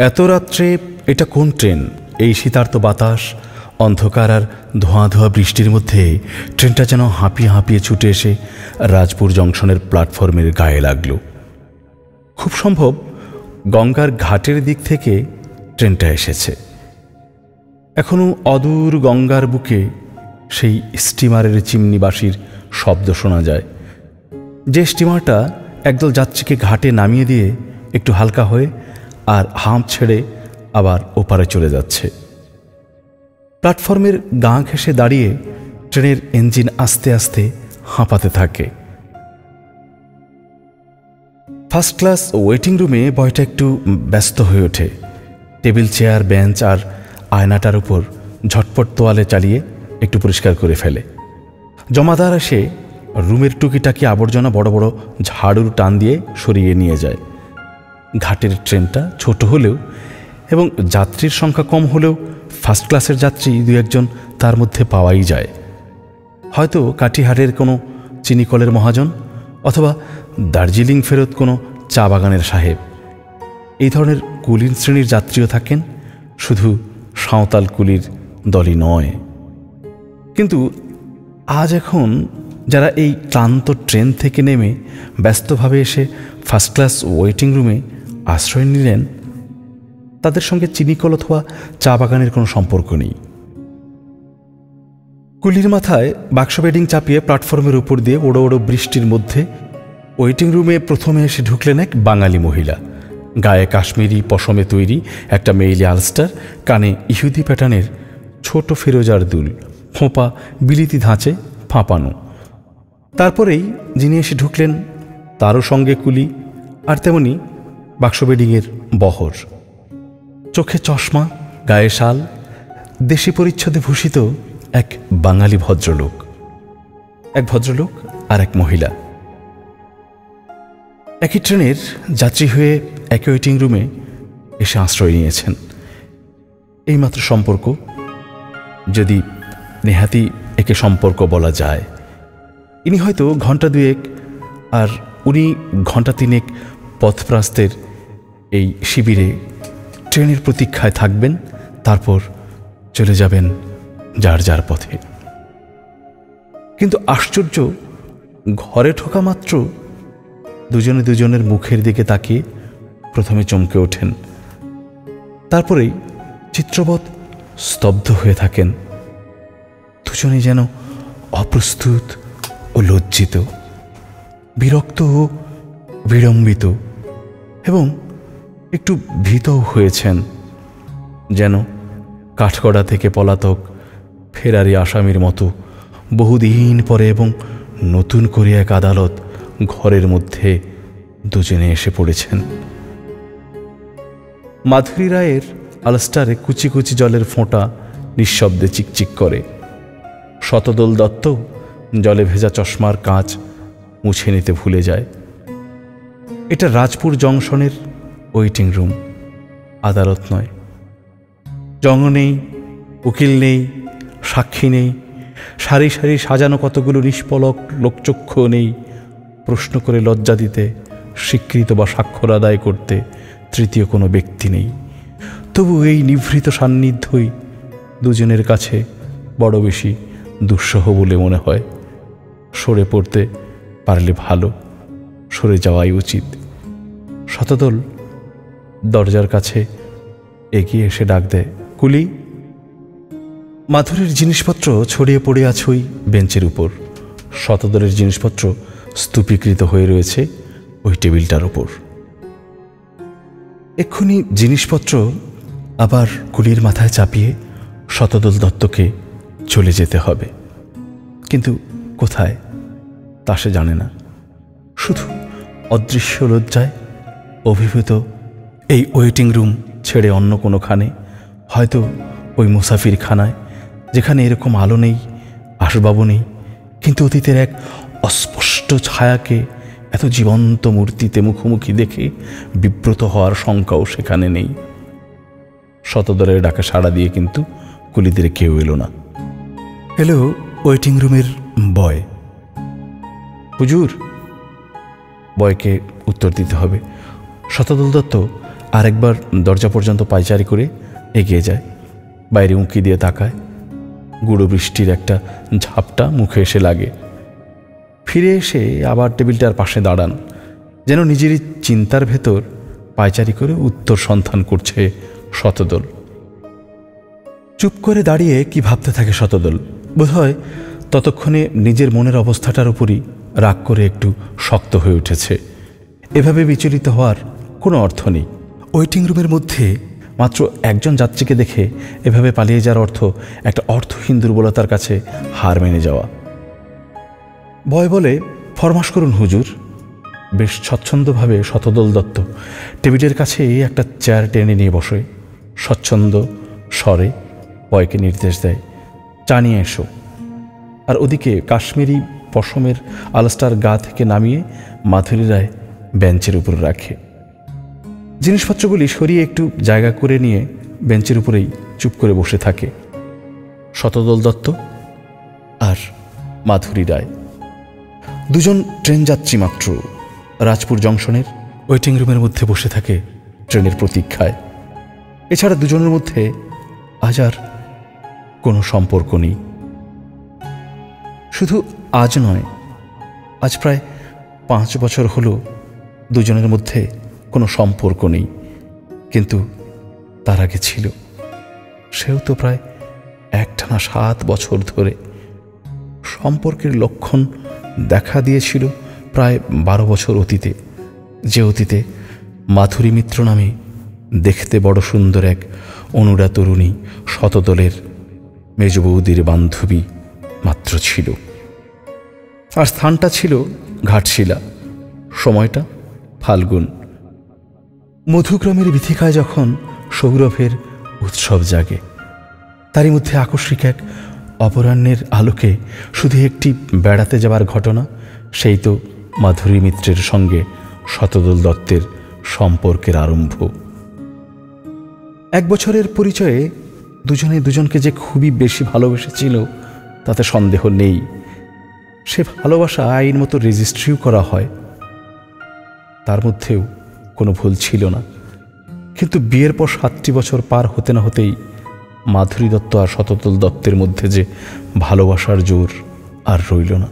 এত রাত্রে এটা কোন ট্রেন? এই শীতার্ত বাতাস, অন্ধকার আর ধোঁয়া ধোঁয়া বৃষ্টির মধ্যে ট্রেনটা যেন হাঁপিয়ে হাঁপিয়ে ছুটে এসে রাজপুর জংশনের প্ল্যাটফর্মের গায়ে লাগলো। খুব সম্ভব গঙ্গার ঘাটের দিক থেকে ট্রেনটা এসেছে। এখনো অদূর গঙ্গার বুকে সেই স্টিমারের চিমনিবাসির শব্দ শোনা যায়, যে স্টিমারটা একদল যাত্রীকে ঘাটে নামিয়ে দিয়ে একটু হালকা হয়ে আর হাঁপ ছেড়ে আবার ওপারে চলে যাচ্ছে। প্ল্যাটফর্মের গা ঘেঁষে দাঁড়িয়ে ট্রেনের ইঞ্জিন আস্তে আস্তে হাঁপাতে থাকে। ফার্স্ট ক্লাস ওয়েটিং রুমে বয়টা একটু ব্যস্ত হয়ে ওঠে। টেবিল, চেয়ার, বেঞ্চ আর আয়নাটার উপর ঝটপট তোয়ালে চালিয়ে একটু পরিষ্কার করে ফেলে। জমাদার এসে রুমের টুকিটাকি আবর্জনা বড় বড় ঝাড়ুর টান দিয়ে সরিয়ে নিয়ে যায়। ঘাটের ট্রেনটা ছোট হলেও এবং যাত্রীর সংখ্যা কম হলেও ফার্স্ট ক্লাসের যাত্রী দু একজন তার মধ্যে পাওয়াই যায়। হয়তো কাটিহারের কোনো চিনিকলের মহাজন অথবা দার্জিলিং ফেরত কোনো চা বাগানের সাহেব। এই ধরনের কুলীন শ্রেণীর যাত্রীও থাকেন, শুধু সাঁওতাল কুলির দলই নয়। কিন্তু আজ এখন যারা এই ক্লান্ত ট্রেন থেকে নেমে ব্যস্তভাবে এসে ফার্স্ট ক্লাস ওয়েটিং রুমে আশ্রয় নিলেন, তাদের সঙ্গে চিনিকল অথবা চা বাগানের কোনো সম্পর্ক নেই। কুলির মাথায় বাক্স বেডিং চাপিয়ে প্ল্যাটফর্মের উপর দিয়ে ওড়ো ওড়ো বৃষ্টির মধ্যে ওয়েটিং রুমে প্রথমে এসে ঢুকলেন এক বাঙালি মহিলা। গায়ে কাশ্মীরি পশমে তৈরি একটা মেইলি আলস্টার, কানে ইহুদি প্যাটার্নের ছোট ফিরোজার দুল, ফোঁপা বিলিতি ধাঁচে ফাঁপানো। তারপরেই যিনি এসে ঢুকলেন তারও সঙ্গে কুলি, আর তেমনি বাক্স বেডিংয়ের বহর। চোখে চশমা, গায়ে শাল, দেশি পরিচ্ছদে ভূষিত এক বাঙালি ভদ্রলোক। এক ভদ্রলোক আর এক মহিলা একই ট্রেনের যাত্রী হয়ে একই ওয়েটিং রুমে এসে আশ্রয় নিয়েছেন। এইমাত্র সম্পর্ক, যদি নেহাতি একে সম্পর্ক বলা যায়। ইনি হয়তো ঘন্টা দুয়েক আর উনি ঘন্টা তিনেক পথপ্রাস্তের এই শিবিরে ট্রেনের প্রতীক্ষায় থাকবেন, তারপর চলে যাবেন যার যার পথে। কিন্তু আশ্চর্য, ঘরে ঢোকা মাত্র দুজনে দুজনের মুখের দিকে তাকিয়ে প্রথমে চমকে ওঠেন, তারপরেই চিত্রবৎ স্তব্ধ হয়ে থাকেন। দুজনেই যেন অপ্রস্তুত ও লজ্জিত, বিরক্ত ও বিড়ম্বিত এবং একটু ভীতও হয়েছেন, যেন কাঠগড়া থেকে পলাতক ফেরারি আসামির মতো বহুদিন পরে এবং নতুন করে এক আদালত ঘরের মধ্যে দুজনে এসে পড়েছেন। মাধুরী রায়ের আলস্টারে কুচি কুচি জলের ফোঁটা নিঃশব্দে চিকচিক করে। শতদল দত্ত জলে ভেজা চশমার কাঁচ মুছে নিতে ভুলে যায়। এটা রাজপুর জংশনের ওয়েটিং রুম, আদালত নয়। জঙ্গ নেই, উকিল নেই, সাক্ষী নেই, সারি সারি সাজানো কতগুলো নিষ্পলক লোকচক্ষু নেই প্রশ্ন করে লজ্জা দিতে, স্বীকৃত বা স্বাক্ষর আদায় করতে তৃতীয় কোনো ব্যক্তি নেই। তবু এই নিভৃত সান্নিধ্যই দুজনের কাছে বড় বেশি দুঃসহ বলে মনে হয়। সরে পড়তে পারলে ভালো, সরে যাওয়াই উচিত। শতদল দরজার কাছে এগিয়ে এসে ডাক দেয়, কুলি। মাধুরীর জিনিসপত্র ছড়িয়ে পড়ে আছে ওই বেঞ্চের উপর। শতদলের জিনিসপত্র স্তূপীকৃত হয়ে রয়েছে ওই টেবিলটার ওপর। এক্ষুনি জিনিসপত্র আবার কুলির মাথায় চাপিয়ে শতদল দত্তকে চলে যেতে হবে, কিন্তু কোথায় তা সে জানে না। শুধু অদৃশ্য লজ্জায় অভিভূত এই ওয়েটিং রুম ছেড়ে অন্য কোনোখানে, হয়তো ওই মুসাফিরখানায়, যেখানে এরকম আলো নেই, আসবাবও নেই, কিন্তু অতীতের এক অস্পষ্ট ছায়াকে এত জীবন্ত মূর্তিতে মুখোমুখি দেখে বিব্রত হওয়ার শঙ্কাও সেখানে নেই। শতদলের ডাকে সাড়া দিয়ে কিন্তু কুলিদের কেউ এলো না। এলো ওয়েটিং রুমের বয়। হুজুর। বয়কে উত্তর দিতে হবে। শতদল দত্ত আরেকবার দরজা পর্যন্ত পায়চারি করে এগিয়ে যায়, বাইরে উঁকি দিয়ে তাকায়। গুঁড়ো বৃষ্টির একটা ঝাপটা মুখে এসে লাগে। ফিরে এসে আবার টেবিলটার পাশে দাঁড়ান, যেন নিজেরই চিন্তার ভেতর পায়চারি করে উত্তর সন্ধান করছে শতদল। চুপ করে দাঁড়িয়ে কি ভাবতে থাকে শতদল। বোধহয় ততক্ষণে নিজের মনের অবস্থাটার উপরই রাগ করে একটু শক্ত হয়ে উঠেছে। এভাবে বিচলিত হওয়ার কোনো অর্থ নেই। ওয়েটিং রুমের মধ্যে মাত্র একজন যাত্রীকে দেখে এভাবে পালিয়ে যাওয়ার অর্থ একটা অর্থহীন দুর্বলতার কাছে হার মেনে যাওয়া। ভয় বলে, ফরমাস করুন হুজুর। বেশ স্বচ্ছন্দভাবে শতদল দত্ত টেবিলের কাছে একটা চেয়ার টেনে নিয়ে বসে স্বচ্ছন্দ স্বরে ভয়কে নির্দেশ দেয়, চা নিয়ে এসো। আর ওদিকে কাশ্মীরি পশমের আলস্টার গা থেকে নামিয়ে মাধুরী রায় বেঞ্চের উপর রাখে। জিনিসপত্রগুলি সরিয়ে একটু জায়গা করে নিয়ে বেঞ্চের উপরেই চুপ করে বসে থাকে শতদল দত্ত আর মাধুরী রায়। দুজন ট্রেন যাত্রী মাত্র রাজপুর জংশনের ওয়েটিং রুমের মধ্যে বসে থাকে ট্রেনের প্রতীক্ষায়। এছাড়া দুজনের মধ্যে আজ আর কোনো সম্পর্ক নেই। শুধু আজ নয়, আজ প্রায় 5 বছর হলো দুজনের মধ্যে কোনো সম্পর্ক নেই, কিন্তু তার আগে ছিল। সেও তো প্রায় একটানা 7 বছর ধরে। সম্পর্কের লক্ষণ দেখা দিয়েছিল প্রায় 12 বছর অতীতে, যে অতীতে মাধুরী মিত্র নামে দেখতে বড় সুন্দর এক অনুরা তরুণী শতদলের মেজ বৌদির বান্ধবী মাত্র ছিল। আর স্থানটা ছিল ঘাটশিলা, সময়টা ফাল্গুন। মধুগ্রামের বিথিকায় যখন সৌরভের উৎসব জাগে, তারই মধ্যে আকস্মিক এক অপরাহ্নের আলোকে শুধু একটি বেড়াতে যাবার ঘটনা, সেই তো মাধুরী মিত্রের সঙ্গে শতদল দত্তের সম্পর্কের আরম্ভ। 1 বছরের পরিচয়ে দুজনে দুজনকে যে খুবই বেশি ভালোবেসেছিল তাতে সন্দেহ নেই। সে ভালোবাসা আইন মতো রেজিস্ট্রিও করা হয়, তার মধ্যেও কোনো ভুল ছিল না। কিন্তু বিয়ের পর 7টি বছর পার হতে না হতেই মাধুরী দত্ত আর শতদল দত্তের মধ্যে যে ভালোবাসার জোর আর রইল না।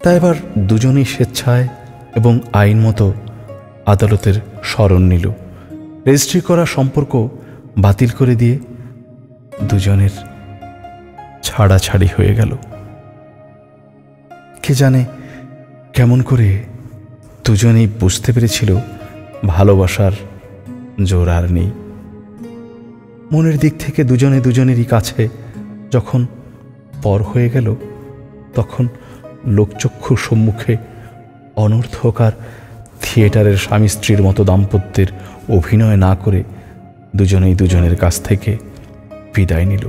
তাই এবার দুজনেই স্বেচ্ছায় এবং আইন মতো আদালতের শরণ নিল। রেজিস্ট্রি করা সম্পর্ক বাতিল করে দিয়ে দুজনের ছাড়াছাড়ি হয়ে গেল। কে জানে কেমন করে দুজনেই বুঝতে পেরেছিল ভালোবাসার জোর আর নেই। মনের দিক থেকে দুজনে দুজনেরই কাছে যখন পর হয়ে গেল, তখন লোকচক্ষুর সম্মুখে অনর্থকার থিয়েটারের স্বামী স্ত্রীর মতো দাম্পত্যের অভিনয় না করে দুজনেই দুজনের কাছ থেকে বিদায় নিল।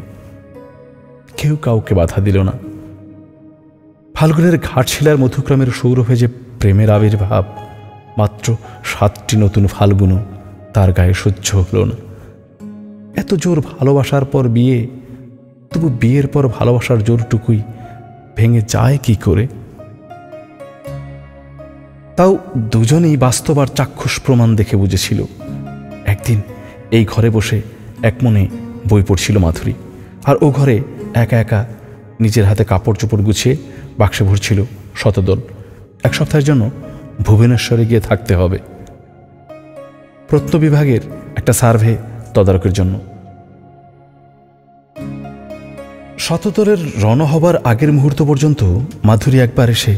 কেউ কাউকে বাধা দিল না। ফাল্গুনের ঘাটশিলার মধুগ্রামের সৌরভে যে প্রেমের আবির্ভাব, মাত্র 7টি নতুন ফাল্গুনও তার গায়ে সহ্য হল না। এত জোর ভালোবাসার পর বিয়ে, তবু বিয়ের পর ভালোবাসার জোরটুকুই ভেঙে যায় কি করে? তাও দুজনেই বাস্তব আর চাক্ষুষ প্রমাণ দেখে বুঝেছিল। একদিন এই ঘরে বসে এক মনে বই পড়ছিল মাধুরী, আর ও ঘরে একা একা নিজের হাতে কাপড় চোপড় গুছিয়ে বাক্সে ভরছিল শতদল। 1 সপ্তাহের জন্য ভুবনেশ্বরে গিয়ে থাকতে হবে, প্রত্নবিভাগের একটা সার্ভে তদারকের জন্য। শতদলের রওনা হবার আগের মুহূর্ত পর্যন্ত মাধুরী একবার এসে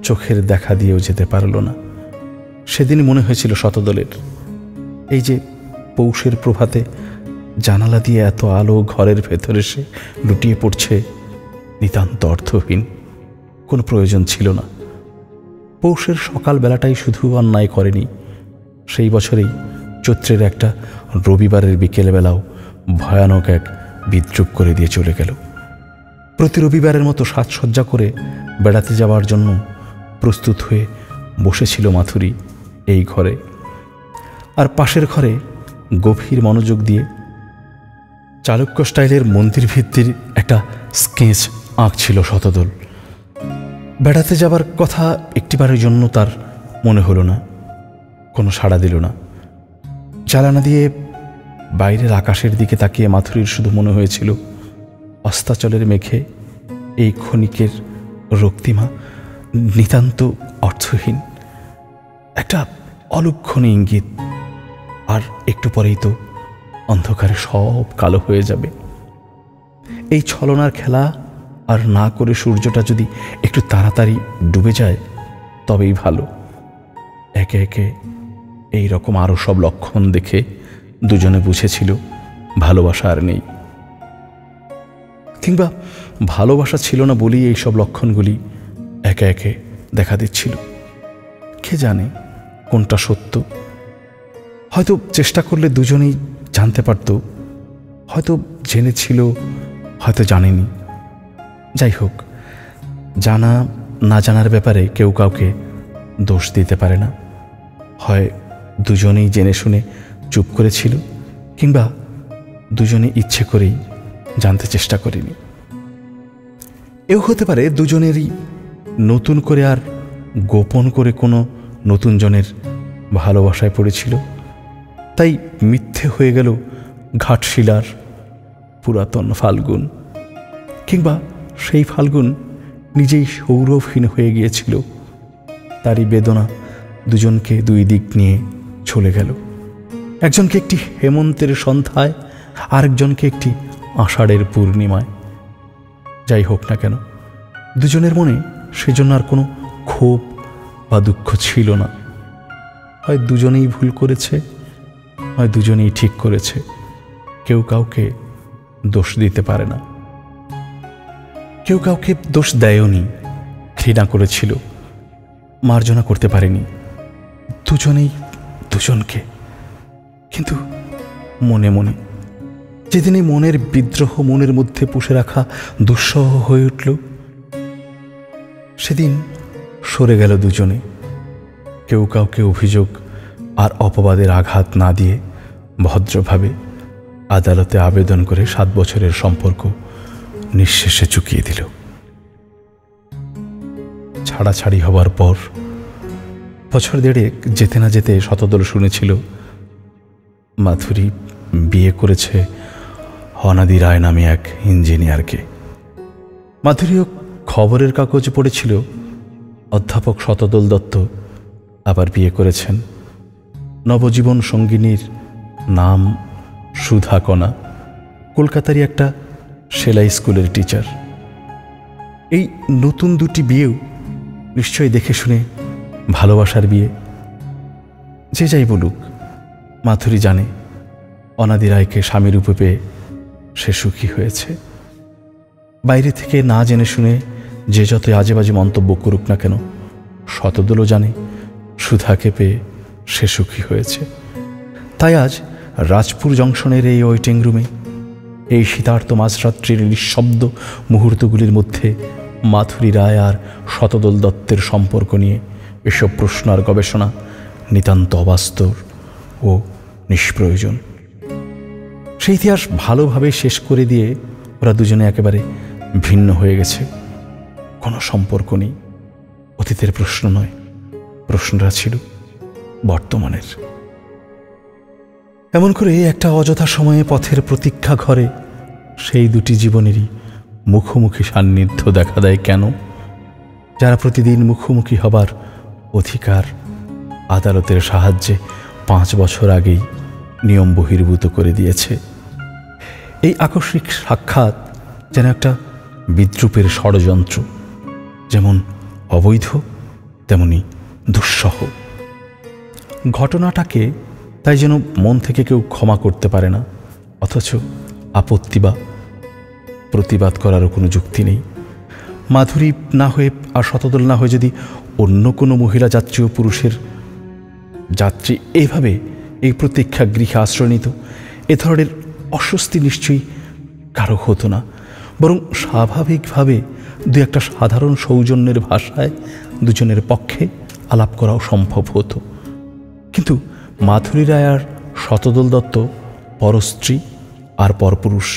চোখের দেখা দিয়েও যেতে পারল না। সেদিন মনে হয়েছিল শতদলের, এই যে পৌষের প্রভাতে জানালা দিয়ে এত আলো ঘরের ভেতরে এসে লুটিয়ে পড়ছে, নিতান্ত অর্থহীন, কোনো প্রয়োজন ছিল না। পৌষের সকালবেলাটাই শুধু অন্যায় করেনি, সেই বছরেই চৈত্রের একটা রবিবারের বিকেলবেলাও ভয়ানক এক বিদ্রুপ করে দিয়ে চলে গেল। প্রতি রবিবারের মতো সাজসজ্জা করে বেড়াতে যাওয়ার জন্য প্রস্তুত হয়ে বসেছিল মাধুরী এই ঘরে, আর পাশের ঘরে গভীর মনোযোগ দিয়ে চালুক্য স্টাইলের মন্দির ভিত্তির একটা স্কেচ আঁকছিল শতদল। বেড়াতে যাবার কথা একটিবারের জন্য তার মনে হলো না, কোনো সাড়া দিল না। জানালা দিয়ে বাইরের আকাশের দিকে তাকিয়ে মাথুরীর শুধু মনে হয়েছিল অস্তাচলের মেঘে এই ক্ষণিকের রক্তিমা নিতান্ত অর্থহীন, একটা অলক্ষণে ইঙ্গিত, আর একটু পরেই তো অন্ধকারে সব কালো হয়ে যাবে। এই ছলনার খেলা আর না করে সূর্যটা যদি একটু তাড়াতাড়ি ডুবে যায় তবেই ভালো। একে একে এই রকম আরও সব লক্ষণ দেখে দুজনে বুঝেছিল ভালোবাসা আর নেই, কিংবা ভালোবাসা ছিল না বলেই এইসব লক্ষণগুলি একে একে দেখা দিচ্ছিল। কে জানে কোনটা সত্য? হয়তো চেষ্টা করলে দুজনেই জানতে পারত, হয়তো জেনেছিল, হয়তো জানেনি। যাই হোক, জানা না জানার ব্যাপারে কেউ কাউকে দোষ দিতে পারে না। হয় দুজনেই জেনে শুনে চুপ করেছিল, কিংবা দুজনে ইচ্ছে করেই জানতে চেষ্টা করেনি। এও হতে পারে দুজনেরই নতুন করে আর গোপন করে কোনো নতুন জনের ভালোবাসায় পড়েছিল, তাই মিথ্যে হয়ে গেল ঘাটশিলার পুরাতন ফাল্গুন, কিংবা সেই ফাল্গুন নিজেই সৌরভহীন হয়ে গিয়েছিল। তারই বেদনা দুজনকে দুই দিক নিয়ে চলে গেল, একজনকে একটি হেমন্তের সন্ধ্যায়, আরেকজনকে একটি আষাঢ়ের পূর্ণিমায়। যাই হোক না কেন, দুজনের মনে সেজন্য আর কোনো ক্ষোভ বা দুঃখ ছিল না। হয় দুজনেই ভুল করেছে, হয় দুজনেই ঠিক করেছে, কেউ কাউকে দোষ দিতে পারে না। কেউ কাউকে দোষ দেয়নি, ঘৃণা করেছিল, মার্জনা করতে পারেনি, দুজনেই দুজনকে। কিন্তু মনে মনে যেদিন এই মনের বিদ্রোহ মনের মধ্যে পুষে রাখা দুঃসহ হয়ে উঠল, সেদিন সরে গেল দুজনে। কেউ কাউকে অভিযোগ আর অপবাদের আঘাত না দিয়ে ভদ্রভাবে আদালতে আবেদন করে 7 বছরের সম্পর্ক নিঃশেষে চুকিয়ে দিল। ছাড়াছাড়ি হবার পর বছর দেড়েক যেতে না যেতে শতদল শুনেছিল মাথুরী বিয়ে করেছে অনাদি রায় নামে এক ইঞ্জিনিয়ারকে। মাথুরীও খবরের কাগজে পড়েছিল অধ্যাপক শতদল দত্ত আবার বিয়ে করেছেন। নবজীবন সঙ্গিনীর নাম সুধাকণা, কলকাতারই একটা সেলাই স্কুলের টিচার। এই নতুন দুটি বিয়েও নিশ্চয়ই দেখে শুনে ভালোবাসার বিয়ে। যে যাই বলুক, মাথুরী জানে অনাদি রায়কে স্বামী রূপে পেয়ে সে সুখী হয়েছে। বাইরে থেকে না জেনে শুনে যে যত আজে বাজে মন্তব্য করুক না কেন, শতদলও জানে সুধাকে পেয়ে সে সুখী হয়েছে। তাই আজ রাজপুর জংশনের এই ওয়েটিং রুমে, এই শীতার্ত মাঝরাত্রির নিঃশব্দ মুহূর্তগুলির মধ্যে মাথুরী রায় আর শতদল দত্তের সম্পর্ক নিয়ে এসব প্রশ্ন আর গবেষণা নিতান্ত অবাস্তব ও নিষ্প্রয়োজন। সেই ইতিহাস ভালোভাবে শেষ করে দিয়ে ওরা দুজনে একেবারে ভিন্ন হয়ে গেছে। কোনো সম্পর্ক নেই, অতীতের প্রশ্ন নয়, প্রশ্নটা ছিল বর্তমানের। এমন করে একটা অযথা সময়ে পথের প্রতীক্ষা ঘরে সেই দুটি জীবনেরই মুখোমুখি সান্নিধ্য দেখা দেয় কেন? যারা প্রতিদিন মুখোমুখি হবার অধিকার আদালতের সাহায্যে 5 বছর আগেই নিয়ম বহির্ভূত করে দিয়েছে। এই আকস্মিক সাক্ষাৎ যেন একটা বিদ্রূপের ষড়যন্ত্র, যেমন অবৈধ তেমনি দুঃসহ। ঘটনাটাকে তাই যেন মন থেকে কেউ ক্ষমা করতে পারে না, অথচ আপত্তি বা প্রতিবাদ করারও কোনো যুক্তি নেই। মাধুরী না হয়ে আর শতদল না হয়ে যদি অন্য কোনো মহিলা যাত্রী ও পুরুষের যাত্রী এইভাবে এই প্রতীক্ষা গৃহে আশ্রয় নিত, এ ধরনের অস্বস্তি নিশ্চয়ই কারো হতো না, বরং স্বাভাবিকভাবে দু একটা সাধারণ সৌজন্যের ভাষায় দুজনের পক্ষে আলাপ করাও সম্ভব হতো। কিন্তু মাধুরী রায় আর শতদল দত্ত পরস্ত্রী আর পরপুরুষ,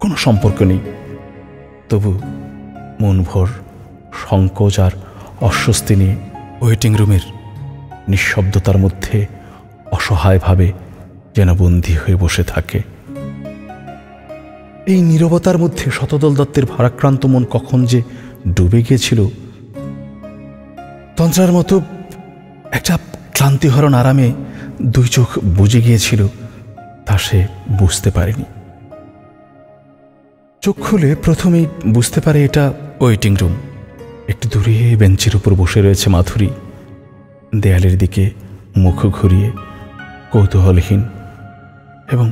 কোনো সম্পর্ক নেই। তবু মনভর সংকোচ আর অস্বস্তি নিয়ে ওয়েটিং রুমের নিঃশব্দতার মধ্যে অসহায়ভাবে যেন বন্দী হয়ে বসে থাকে। এই নীরবতার মধ্যে শতদল দত্তের ভারাক্রান্ত মন কখন যে ডুবে গিয়েছিল, তন্ত্রার মতো একটা ক্লান্তিহরণ আরামে দুই চোখ বুজে গিয়েছিল, তা সে বুঝতে পারেনি। চোখ খুলে প্রথমেই বুঝতে পারে এটা ওয়েটিং রুম। একটু দূরে বেঞ্চের উপর বসে রয়েছে মাধুরী, দেয়ালের দিকে মুখ ঘুরিয়ে, কৌতূহলহীন এবং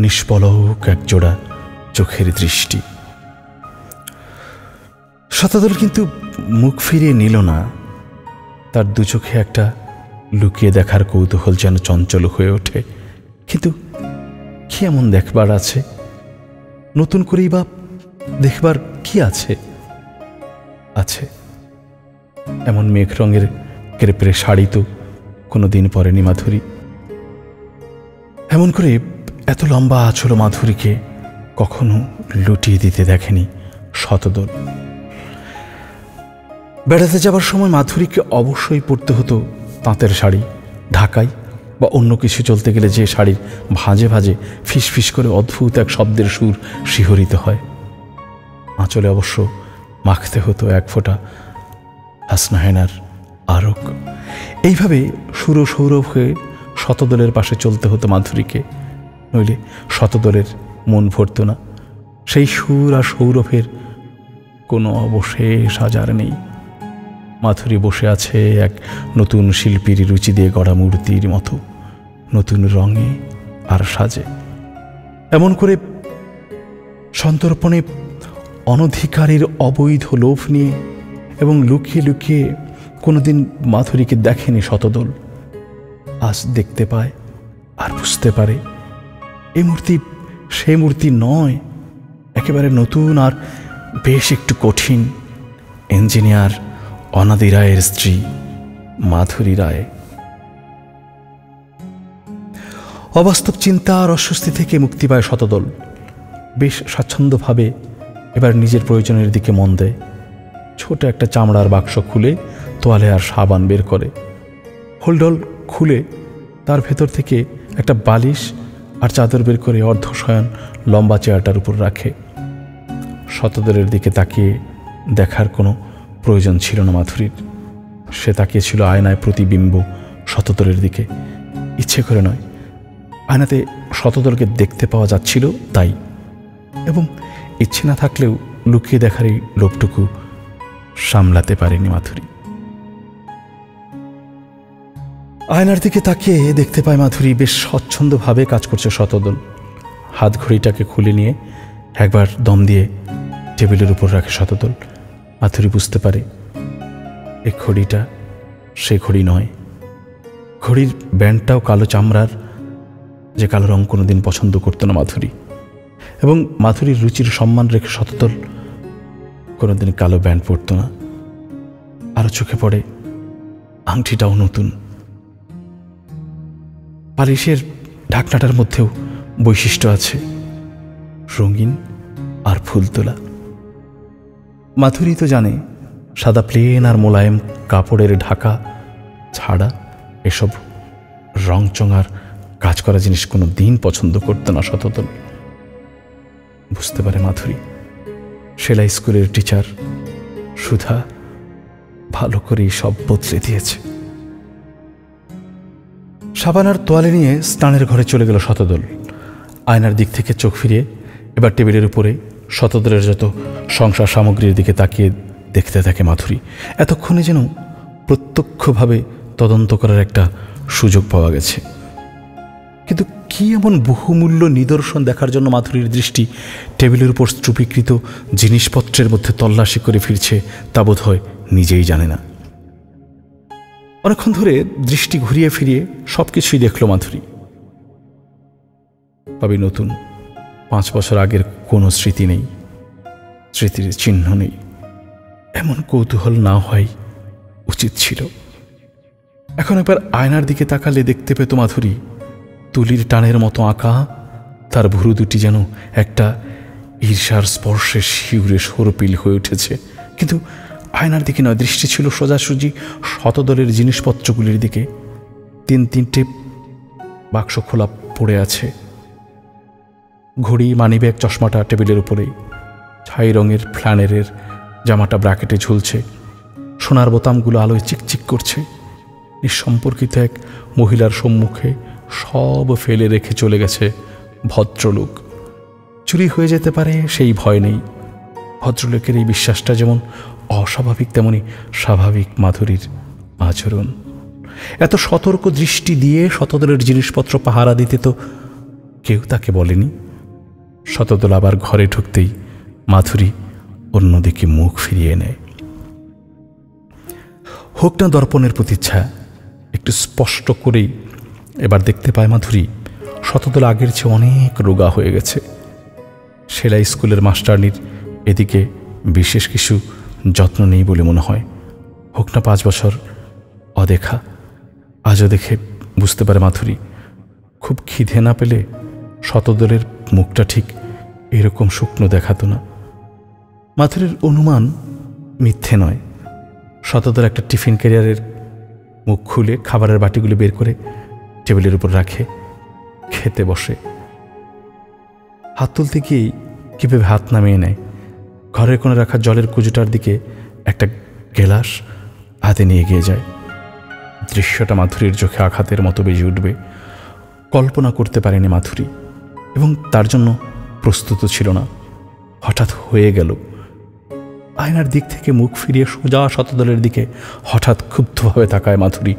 নিষ্পলক একজোড়া চোখের দৃষ্টি। শতদল কিন্তু মুখ ফিরিয়ে নিল না। তার দু চোখে একটা লুকিয়ে দেখার কৌতূহল যেন চঞ্চল হয়ে ওঠে। কিন্তু কি এমন দেখবার আছে? নতুন করেই বা দেখবার কি আছে? আছে এমন মেঘ রঙের ক্রেপের শাড়ি তো কোনোদিন পরেনি মাধুরী। এমন করে এত লম্বা আঁচল মাধুরীকে কখনো লুটিয়ে দিতে দেখেনি শতদল। বেড়াতে যাবার সময় মাধুরীকে অবশ্যই পরতে হতো তাঁতের শাড়ি, ঢাকাই বা অন্য কিছু চলতে গেলে যে শাড়ির ভাঁজে ভাঁজে ফিসফিস করে অদ্ভুত এক শব্দের সুর শিহরিত হয়। আঁচলে অবশ্য মাখতে হতো এক ফোঁটা হাসনাহেনার আরক। এইভাবে সুরসৌরভ হয়ে শতদলের পাশে চলতে হতো মাধুরীকে, নইলে শতদলের মন ভরত না। সেই সুর আর সৌরভের কোনো অবশেষ আজার নেই। মাধুরী বসে আছে এক নতুন শিল্পীর রুচি দিয়ে গড়া মূর্তির মতো, নতুন রঙে আর সাজে। এমন করে সন্তর্পণে অনধিকারের অবৈধ লোভ নিয়ে এবং লুকিয়ে লুকিয়ে কোনোদিন মাধুরীকে দেখেনি শতদল। আজ দেখতে পায় আর বুঝতে পারে এই মূর্তি সে মূর্তি নয়, একেবারে নতুন আর বেশ একটু কঠিন। ইঞ্জিনিয়ার অনাদি রায়ের স্ত্রী মাধুরী রায়। অবাস্তব চিন্তা আর অস্বস্তি থেকে মুক্তি পায় শতদল। বেশ স্বাচ্ছন্দ্যভাবে এবার নিজের প্রয়োজনের দিকে মন দেয়। ছোট একটা চামড়ার বাক্স খুলে তোয়ালে আর সাবান বের করে, হোলডল খুলে তার ভেতর থেকে একটা বালিশ আর চাদর বের করে অর্ধশয়ন লম্বা চেয়ারটার উপর রাখে। শতদলের দিকে তাকিয়ে দেখার কোনো প্রয়োজন ছিল না মাধুরীর। সে তাকিয়েছিল আয়নায় প্রতিবিম্ব শতদলের দিকে। ইচ্ছে করে নয়, আয়নাতে শতদলকে দেখতে পাওয়া যাচ্ছিল তাই। এবং ইচ্ছে না থাকলেও লুকিয়ে দেখার এই লোভটুকু সামলাতে পারেনি মাধুরী। আয়নার দিকে তাকিয়ে দেখতে পায় মাধুরী বেশ স্বচ্ছন্দভাবে কাজ করছে শতদল। হাত ঘড়িটাকে খুলে নিয়ে একবার দম দিয়ে টেবিলের উপর রাখে শতদল। মাধুরী বুঝতে পারে এই ঘড়িটা সে ঘড়ি নয়। ঘড়ির ব্যান্ডটাও কালো চামড়ার, যে কালো রং কোনোদিন পছন্দ করতো না মাধুরী। এবং মাধুরীর রুচির সম্মান রেখে শতদল কোনোদিন কালো ব্যান্ড পরত না। আরও চোখে পড়ে আংটিটাও নতুন। পালিশের ঢাকনাটার মধ্যেও বৈশিষ্ট্য আছে, রঙিন আর ফুল তোলা। মাধুরী তো জানে সাদা প্লেন আর মোলায়েম কাপড়ের ঢাকা ছাড়া এসব রংচঙার কাজ করা জিনিস কোনো দিন পছন্দ করতো না শতদল। বুঝতে পারে মাধুরী সেলাই স্কুলের টিচার সুধা ভালো করেই সব বদলে দিয়েছে। সাবান আর তোয়ালে নিয়ে স্নানের ঘরে চলে গেল শতদল। আয়নার দিক থেকে চোখ ফিরিয়ে এবার টেবিলের উপরে শতদলের যত সংসার সামগ্রীর দিকে তাকিয়ে দেখতে থাকে মাধুরী। এতক্ষণে যেন প্রত্যক্ষভাবে তদন্ত করার একটা সুযোগ পাওয়া গেছে। কিন্তু কি এমন বহুমূল্য নিদর্শন দেখার জন্য মাধুরীর দৃষ্টি টেবিলের উপর স্তূপীকৃত জিনিসপত্রের মধ্যে তল্লাশি করে ফিরছে তা বোধ হয় নিজেই জানে না। অনেকক্ষণ ধরে দৃষ্টি ঘুরিয়ে ফিরিয়ে সবকিছুই দেখল মাধুরী। তবে নতুন 5 বছর আগের কোনো স্মৃতি নেই, স্মৃতির চিহ্ন নেই। এমন কৌতূহল না হয় উচিত ছিল। এখন একবার আয়নার দিকে তাকালে দেখতে পেত মাধুরী তুলির টানের মতো আঁকা তার ভুরু দুটি যেন একটা ঈর্ষার স্পর্শে শিউরে সরপিল হয়ে উঠেছে। কিন্তু আয়নার দিকে নয়, দৃষ্টি ছিল সোজাসুজি শতদলের জিনিসপত্রগুলির দিকে। তিনটে বাক্স খোলা পড়ে আছে। ঘড়ি, মানিব্যাগ, চশমাটা টেবিলের উপরেই। ছাই রঙের ফ্ল্যানেলের জামাটা ব্র্যাকেটে ঝুলছে। সোনার বোতামগুলো আলোয় চিকচিক করছে। নিঃসম্পর্কিত এক মহিলার সম্মুখে সব ফেলে রেখে চলে গেছে ভদ্রলোক। চুরি হয়ে যেতে পারে সেই ভয় নেই। ভদ্রলোকের এই বিশ্বাসটা যেমন অস্বাভাবিক, তেমনি স্বাভাবিক মাধুরীর আচরণ। এত সতর্ক দৃষ্টি দিয়ে শতদলের জিনিসপত্র পাহারা দিতে তো কেউ তাকে বলেনি। শতদল আবার ঘরে ঢুকতেই মাধুরী অন্যদিকে মুখ ফিরিয়ে নেয়। হোক না দর্পণের প্রতিচ্ছা, একটু স্পষ্ট করেই এবার দেখতে পায় মাধুরী শতদল আগের চেয়ে অনেক রোগা হয়ে গেছে। সেলাই স্কুলের মাস্টারনির এদিকে বিশেষ কিছু যত্ন নেই বলে মনে হয়। হোক না 5 বছর অদেখা, আজও দেখে বুঝতে পারে মাধুরী খুব খিদে না পেলে শতদলের মুখটা ঠিক এরকম শুকনো দেখাতো না। মাধুরীর অনুমান মিথ্যে নয়। শতদল একটা টিফিন ক্যারিয়ারের মুখ খুলে খাবারের বাটিগুলো বের করে টেবিলের উপর রাখে, খেতে বসে। হাত তুলতে গিয়েই কীভাবে হাত নামিয়ে নেয়। ঘরের কোণে রাখা জলের কুজুটার দিকে একটা গেলাস হাতে নিয়ে গিয়ে যায়। দৃশ্যটা মাধুরীর চোখে আঘাতের মতো বেজে উঠবে কল্পনা করতে পারেনি মাধুরী, এবং তার জন্য প্রস্তুত ছিল না। হঠাৎ হয়ে গেল। আয়নার দিক থেকে মুখ ফিরিয়ে সোজা শতদলের দিকে হঠাৎ ক্ষুব্ধভাবে তাকায় মাধুরী।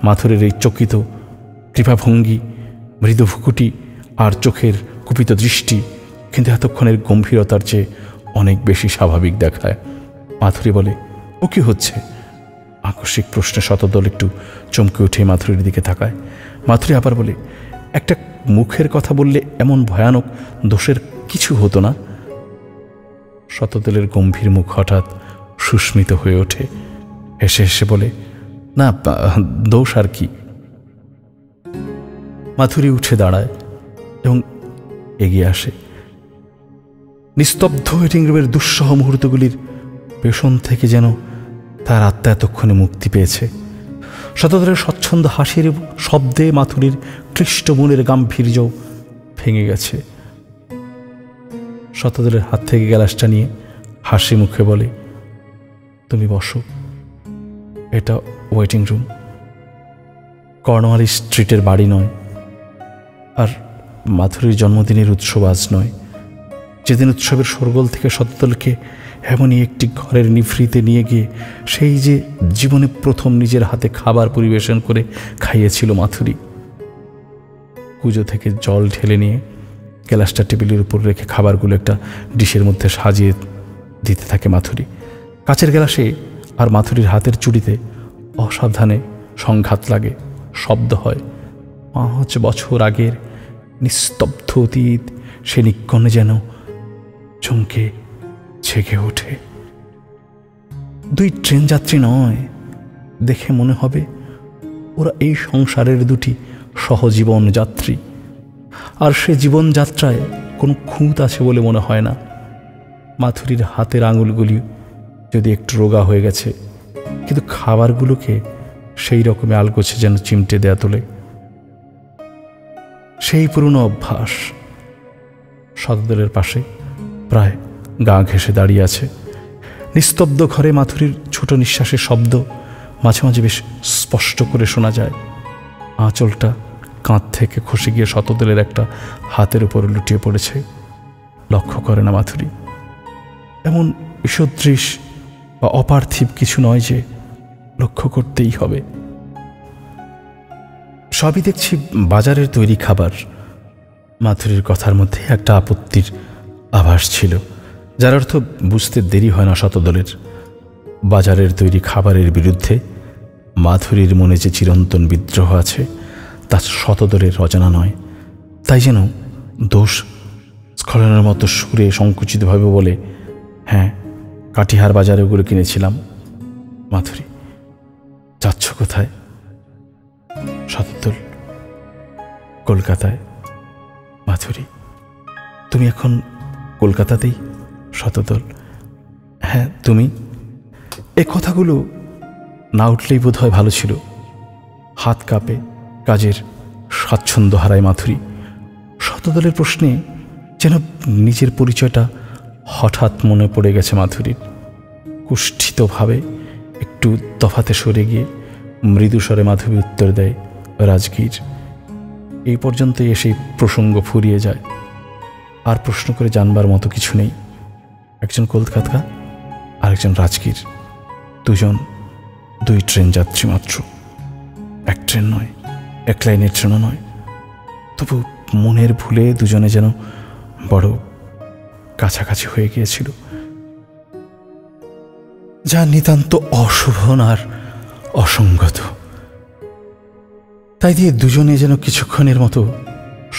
মাধুরীর এই চকিত কৃপাভঙ্গি, মৃদু ভুকুটি আর চোখের কুপিত দৃষ্টি কিন্তু এতক্ষণের গম্ভীরতার চেয়ে অনেক বেশি স্বাভাবিক দেখায়। মাধুরী বলে, ও কি হচ্ছে? আকস্মিক প্রশ্নে শতদল একটু চমকে উঠে মাধুরীর দিকে তাকায়। মাধুরী আবার বলে, একটা মুখের কথা বললে এমন ভয়ানক দোষের কিছু হতো না। শতদলের গম্ভীর মুখ হঠাৎ সুস্মিত হয়ে ওঠে। হেসে হেসে বলে, না, দোষ আর কি। মাধুরী উঠে দাঁড়ায় এবং এগিয়ে আসে। নিস্তব্ধ ওয়েটিং রুমের দুঃসহ মুহূর্তগুলির পেছন থেকে যেন তার আত্মা এতক্ষণে মুক্তি পেয়েছে। শতদলের স্বচ্ছন্দ হাসির শব্দে মাধুরীর ক্লিষ্ট মনের গাম্ভীর্য ভেঙে গেছে। শতদলের হাত থেকে গ্লাসটা নিয়ে হাসি মুখে বলে, তুমি বসো, এটা ওয়েটিং রুম, কর্নওয়ালিস স্ট্রিটের বাড়ি নয়, আর মাধুরীর জন্মদিনের উৎসব আজ নয়। যেদিন উৎসবের শোরগোল থেকে শতদলকে এমনই একটি ঘরের নিভৃতে নিয়ে গিয়ে সেই যে জীবনে প্রথম নিজের হাতে খাবার পরিবেশন করে খাইয়েছিল মাধুরী। কুজো থেকে জল ঢেলে নিয়ে গ্লাসটা টেবিলের উপর রেখে খাবারগুলো একটা ডিশের মধ্যে সাজিয়ে দিতে থাকে মাধুরী। কাচের গ্লাসে আর মাধুরীর হাতের চুড়িতে অসাবধানে সংঘাত লাগে, শব্দ হয়। 5 বছর আগের নিস্তব্ধ অতীত সে নিক্ষণে যেন চমকে জেগে ওঠে। 2 ট্রেন যাত্রী নয়, দেখে মনে হবে ওরা এই সংসারের 2টি সহজীবন যাত্রী। আর সে জীবনযাত্রায় কোনো খুঁত আছে বলে মনে হয় না। মাধুরীর হাতের আঙুলগুলি যদি একটু রোগা হয়ে গেছে, কিন্তু খাবারগুলোকে সেই রকমই আলগোছে যেন চিমটে দেয়া তোলে। সেই পুরনো অভ্যাস। শতদলের পাশে প্রায় গা ঘেঁষে দাঁড়িয়ে আছে। নিস্তব্ধ ঘরে মাধুরীর ছোট নিঃশ্বাসের শব্দ মাঝে মাঝে বেশ স্পষ্ট করে শোনা যায়। আঁচলটা কাঁধ থেকে খসে গিয়ে শতদলের একটা হাতের উপর লুটিয়ে পড়েছে। লক্ষ্য করে না মাধুরী। এমন সদৃশ বা অপার্থিব কিছু নয় যে লক্ষ্য করতেই হবে। সবই দেখছি বাজারের তৈরি খাবার। মাধুরীর কথার মধ্যে একটা আপত্তির আভাস ছিল, যার অর্থ বুঝতে দেরি হয় না শতদলের। বাজারের তৈরি খাবারের বিরুদ্ধে মাধুরীর মনে যে চিরন্তন বিদ্রোহ আছে তা শতদলের অজানা নয়। তাই যেন দোষ স্খলনের মতো সুরে সংকুচিতভাবে বলে, হ্যাঁ, কাটিহার বাজারে ওগুলো কিনেছিলাম। মাধুরী, যাচ্ছ কোথায়? শতদল, কলকাতায়। মাধুরী, তুমি এখন কলকাতাতেই? শতদল, হ্যাঁ, তুমি? এ কথাগুলো না উঠলেই বোধ হয় ভালো ছিল। হাত কাঁপে, কাজের স্বাচ্ছন্দ্য হারায় মাধুরী। শতদলের প্রশ্নে যেন নিজের পরিচয়টা হঠাৎ মনে পড়ে গেছে মাধুরীর। কুষ্ঠিতভাবে একটু তফাতে সরে গিয়ে মৃদুস্বরে মাধবী উত্তর দেয়, রাজগীর। এই পর্যন্তই এসে প্রসঙ্গ ফুরিয়ে যায়। আর প্রশ্ন করে জানবার মতো কিছু নেই। একজন কলকাতা আর একজন রাজগীর, দুজন দুই ট্রেন যাত্রী মাত্র। এক ট্রেন নয়, এক লাইনের ট্রেনও নয়। তবু মনের ভুলে দুজনে যেন বড় কাছাকাছি হয়ে গিয়েছিল, যা নিতান্ত অশোভন আর অসঙ্গত। তাই দিয়ে দুজনে যেন কিছুক্ষণের মতো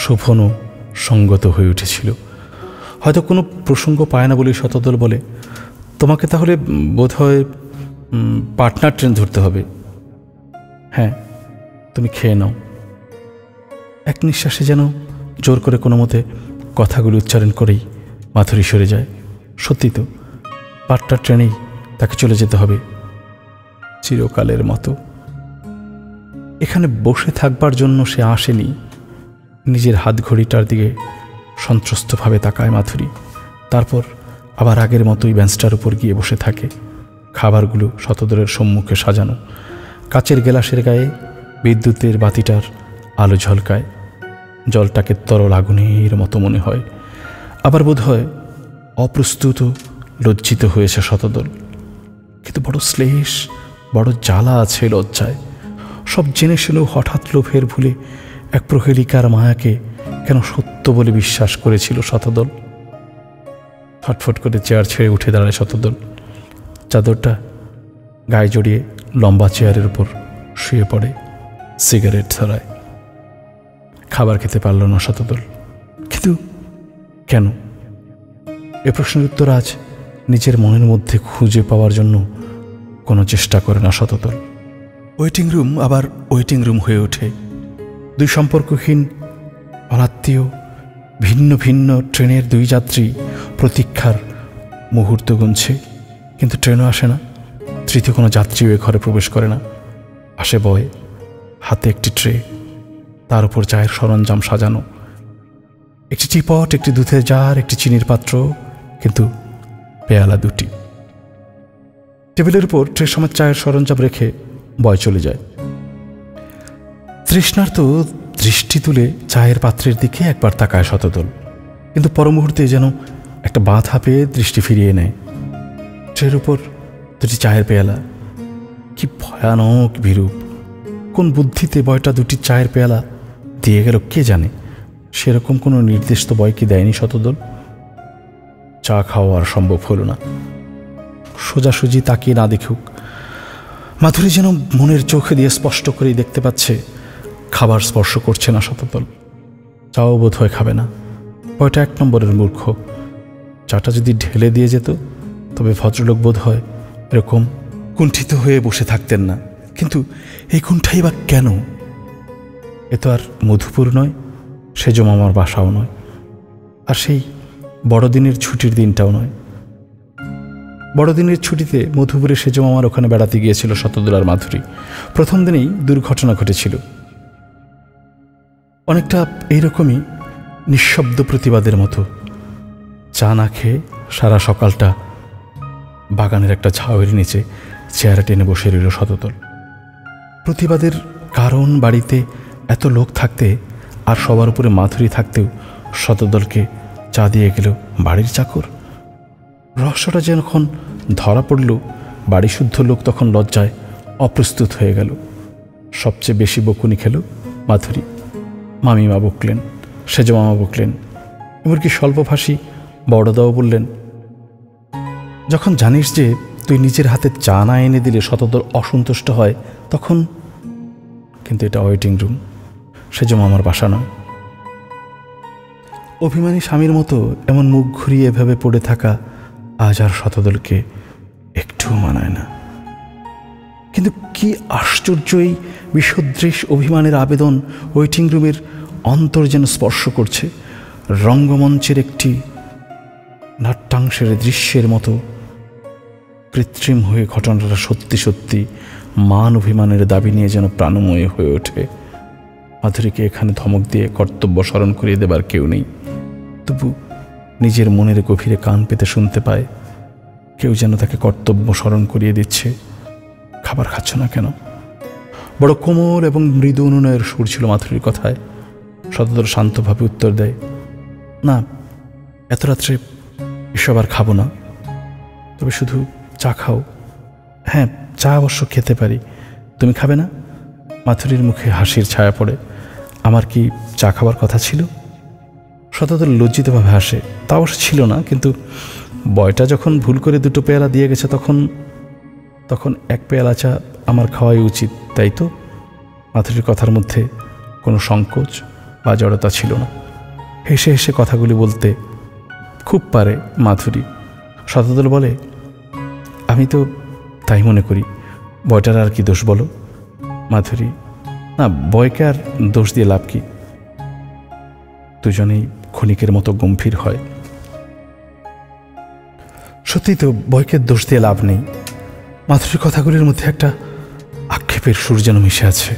শোভন ও সঙ্গত হয়ে উঠেছিল। হয়তো কোনো প্রসঙ্গ পায় না বলে শতদল বলে, তোমাকে তাহলে বোধহয় পাটনার ট্রেন ধরতে হবে। হ্যাঁ, তুমি খেয়ে নাও। এক নিঃশ্বাসে যেন জোর করে কোনো মতে কথাগুলো উচ্চারণ করেই মাধুরী সরে যায়। সত্যি তো, পাটনার ট্রেনেই তাকে চলে যেতে হবে চিরকালের মতো। এখানে বসে থাকবার জন্য সে আসেনি। নিজের হাত ঘড়িটার দিকে সন্ত্রস্তভাবে তাকায় মাধুরী। তারপর আবার আগের মতোই বেঞ্চটার উপর গিয়ে বসে থাকে। খাবারগুলো শতদলের সম্মুখে সাজানো। কাচের গ্লাসের গায়ে বিদ্যুতের বাতিটার আলো ঝলকায়। জলটাকে তরল আগুনের মতো মনে হয়। আবার বোধ হয় অপ্রস্তুত লজ্জিত হয়েছে শতদল। কিন্তু বড় শ্লেষ, বড় জ্বালা আছে লজ্জায়। সব জেনে শুনেও হঠাৎ লোভের ভুলে এক প্রহেলিকার মায়াকে কেন সত্য বলে বিশ্বাস করেছিল শতদল। ফটফট করে চেয়ার ছেড়ে উঠে দাঁড়ায় শতদল। চাদরটা গায়ে জড়িয়ে লম্বা চেয়ারের উপর শুয়ে পড়ে, সিগারেট ধরায়। খাবার খেতে পারল না শতদল। কিন্তু কেন? এ প্রশ্নের উত্তর আজ নিজের মনের মধ্যে খুঁজে পাওয়ার জন্য কোনো চেষ্টা করে না শতদল। ওয়েটিং রুম আবার ওয়েটিং রুম হয়ে ওঠে। দুই সম্পর্কহীন অনাত্মীয় ভিন্ন ভিন্ন ট্রেনের দুই যাত্রী প্রতীক্ষার মুহূর্ত গুনছে, কিন্তু ট্রেনও আসে না। তৃতীয় কোনো যাত্রীও এ ঘরে প্রবেশ করে না। আসে বয়, হাতে একটি ট্রে, তার উপর চায়ের সরঞ্জাম সাজানো, একটি টিপট, একটি দুধের জার, একটি চিনির পাত্র, কিন্তু পেয়ালা দুটি। টেবিলের উপর ট্রে সমেত চায়ের সরঞ্জাম রেখে বয় চলে যায়। তৃষ্ণার্ত দৃষ্টি তুলে চায়ের পাত্রের দিকে একবার তাকায় শতদল, কিন্তু পর মুহূর্তে যেন একটা বাধা পেয়ে দৃষ্টি ফিরিয়ে নেয়। ট্রের উপর দুটি চায়ের পেয়ালা। কি ভয়ানক বিরূপ! কোন বুদ্ধিতে বয়টা দুটি চায়ের পেয়ালা দিয়ে গেল কে জানে। সেরকম কোনো নির্দেশ তো বয়কে দেয়নি শতদল। চা খাওয়া আর সম্ভব হলো না। সোজাসুজি তাকিয়ে না দেখুক, মাধুরী যেন মনের চোখে দিয়ে স্পষ্ট করেই দেখতে পাচ্ছে খাবার স্পর্শ করছে না শতদল। চাও বোধ হয় খাবে না। বয়টা এক নম্বরের মূর্খ। চাটা যদি ঢেলে দিয়ে যেত তবে ভদ্রলোক বোধ হয় এরকম কুণ্ঠিত হয়ে বসে থাকতেন না। কিন্তু এই কুণ্ঠাই বা কেন? এ তো আর মধুপুর নয়, সেজ মামার বাসাও নয়, আর সেই বড়দিনের ছুটির দিনটাও নয়। বড়দিনের ছুটিতে মধুপুরে সেজ মামার ওখানে বেড়াতে গিয়েছিল শতদল আর মাধুরী। প্রথম দিনেই দুর্ঘটনা ঘটেছিল। অনেকটা এইরকমই নিঃশব্দ প্রতিবাদের মতো। চা না খেয়ে সারা সকালটা বাগানের একটা ঝাউয়ের নিচে চেয়ারে টেনে বসে রইল শতদল। প্রতিবাদের কারণ বাড়িতে এত লোক থাকতে আর সবার উপরে মাধুরী থাকতেও শতদলকে চা দিয়ে গেল বাড়ির চাকর। রহস্যটা যখন ধরা পড়ল, বাড়ি শুদ্ধ লোক তখন লজ্জায় অপ্রস্তুত হয়ে গেল। সবচেয়ে বেশি বকুনি খেল মাধুরী। মামিমা বকলেন, সেজ মামা বকলেন, এমনকি স্বল্পভাষী বড়দাও বললেন, যখন জানিস যে তুই নিজের হাতে চা না এনে দিলে শতদল অসন্তুষ্ট হয় তখন। কিন্তু এটা ওয়েটিং রুম, সেজ মামার বাসা নয়। অভিমানী স্বামীর মতো এমন মুখ ঘুরিয়ে এভাবে পড়ে থাকা আজ আর শতদলকে একটুও মানায় না। কিন্তু কি আশ্চর্যই বিসদৃশ অভিমানের আবেদন ওয়েটিং রুমের অন্তর যেন স্পর্শ করছে। রঙ্গমঞ্চের একটি নাট্যাংশের দৃশ্যের মতো কৃত্রিম হয়ে ঘটনাটা সত্যি সত্যি মান অভিমানের দাবি নিয়ে যেন প্রাণময় হয়ে ওঠে। মাধুরীকে এখানে ধমক দিয়ে কর্তব্য স্মরণ করিয়ে দেবার কেউ নেই, তবু নিজের মনের গভীরে কান পেতে শুনতে পায় কেউ যেন তাকে কর্তব্য স্মরণ করিয়ে দিচ্ছে। খাবার খাচ্ছ না কেন? বড় কোমল এবং মৃদু অনুনয়ের সুর ছিল মাধুরীর কথায়। শতদল শান্তভাবে উত্তর দেয়, না, এত রাত্রে এসব আর খাবো না, তবে শুধু চা খাও। হ্যাঁ, চা অবশ্য খেতে পারি, তুমি খাবে না? মাধুরীর মুখে হাসির ছায়া পড়ে। আমার কি চা খাবার কথা ছিল? শতদল লজ্জিতভাবে হাসে। তা অবশ্য ছিল না, কিন্তু বয়টা যখন ভুল করে 2 পেয়ালা দিয়ে গেছে তখন 1 পেয়ালা চা আমার খাওয়াই উচিত, তাই তো? মাধুরীর কথার মধ্যে কোনো সংকোচ বা জড়তা ছিল না। হেসে হেসে কথাগুলি বলতে খুব পারে মাধুরী। শতদল বলে, আমি তো তাই মনে করি, বয়টার আর কি দোষ বলো? মাধুরী, না, বয়কে আর দোষ দিয়ে লাভ কি? দুজনেই ক্ষণিকের মতো গম্ভীর হয়। সত্যি তো, বয়কে দোষ দিয়ে লাভ নেই। মাধুরীর কথাগুলির মধ্যে একটা আক্ষেপের সুর যেন মিশে আছে।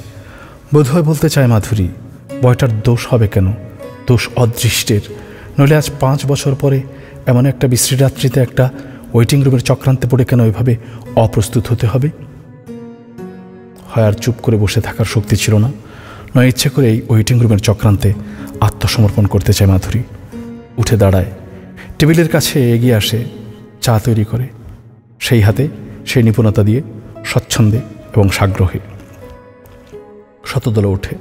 বোধহয় বলতে চায় মাধুরী, বয়টার দোষ হবে কেন? দোষ অদৃষ্টের। নইলে আজ 5 বছর পরে এমন একটা বিশ্রী রাত্রিতে একটা ওয়েটিং রুমের চক্রান্তে পড়ে কেন ওইভাবে অপ্রস্তুত হতে হবে? হয় আর চুপ করে বসে থাকার শক্তি ছিল না, নয় ইচ্ছে করে এই ওয়েটিং রুমের চক্রান্তে আত্মসমর্পণ করতে চায় মাধুরী। উঠে দাঁড়ায়, টেবিলের কাছে এগিয়ে আসে, চা তৈরি করে, সেই হাতে সেই নিপুণতা দিয়ে, স্বচ্ছন্দে এবং সাগ্রহে। শতদল ওঠে,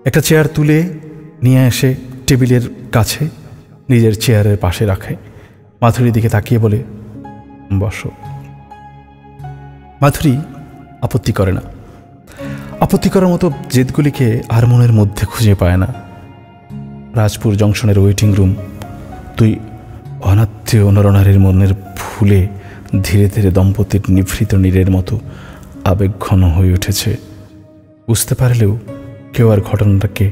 একটা চেয়ার তুলে নিয়ে এসে টেবিলের কাছে নিজের চেয়ারের পাশে রাখে। মাধুরীর দিকে তাকিয়ে বলে, বসো। মাধুরী আপত্তি করে না। আপত্তি করার মতো জেদগুলিকে আর মনের মধ্যে খুঁজে পায় না। রাজপুর জংশনের ওয়েটিং রুম 2 অনাত্মীয় নরনারীর মনের ফুলে ধীরে ধীরে দম্পতির নিভৃত নীরের মতো আবেগঘন হয়ে উঠেছে। বুঝতে পারলেও কেউ আর ঘটনাটাকে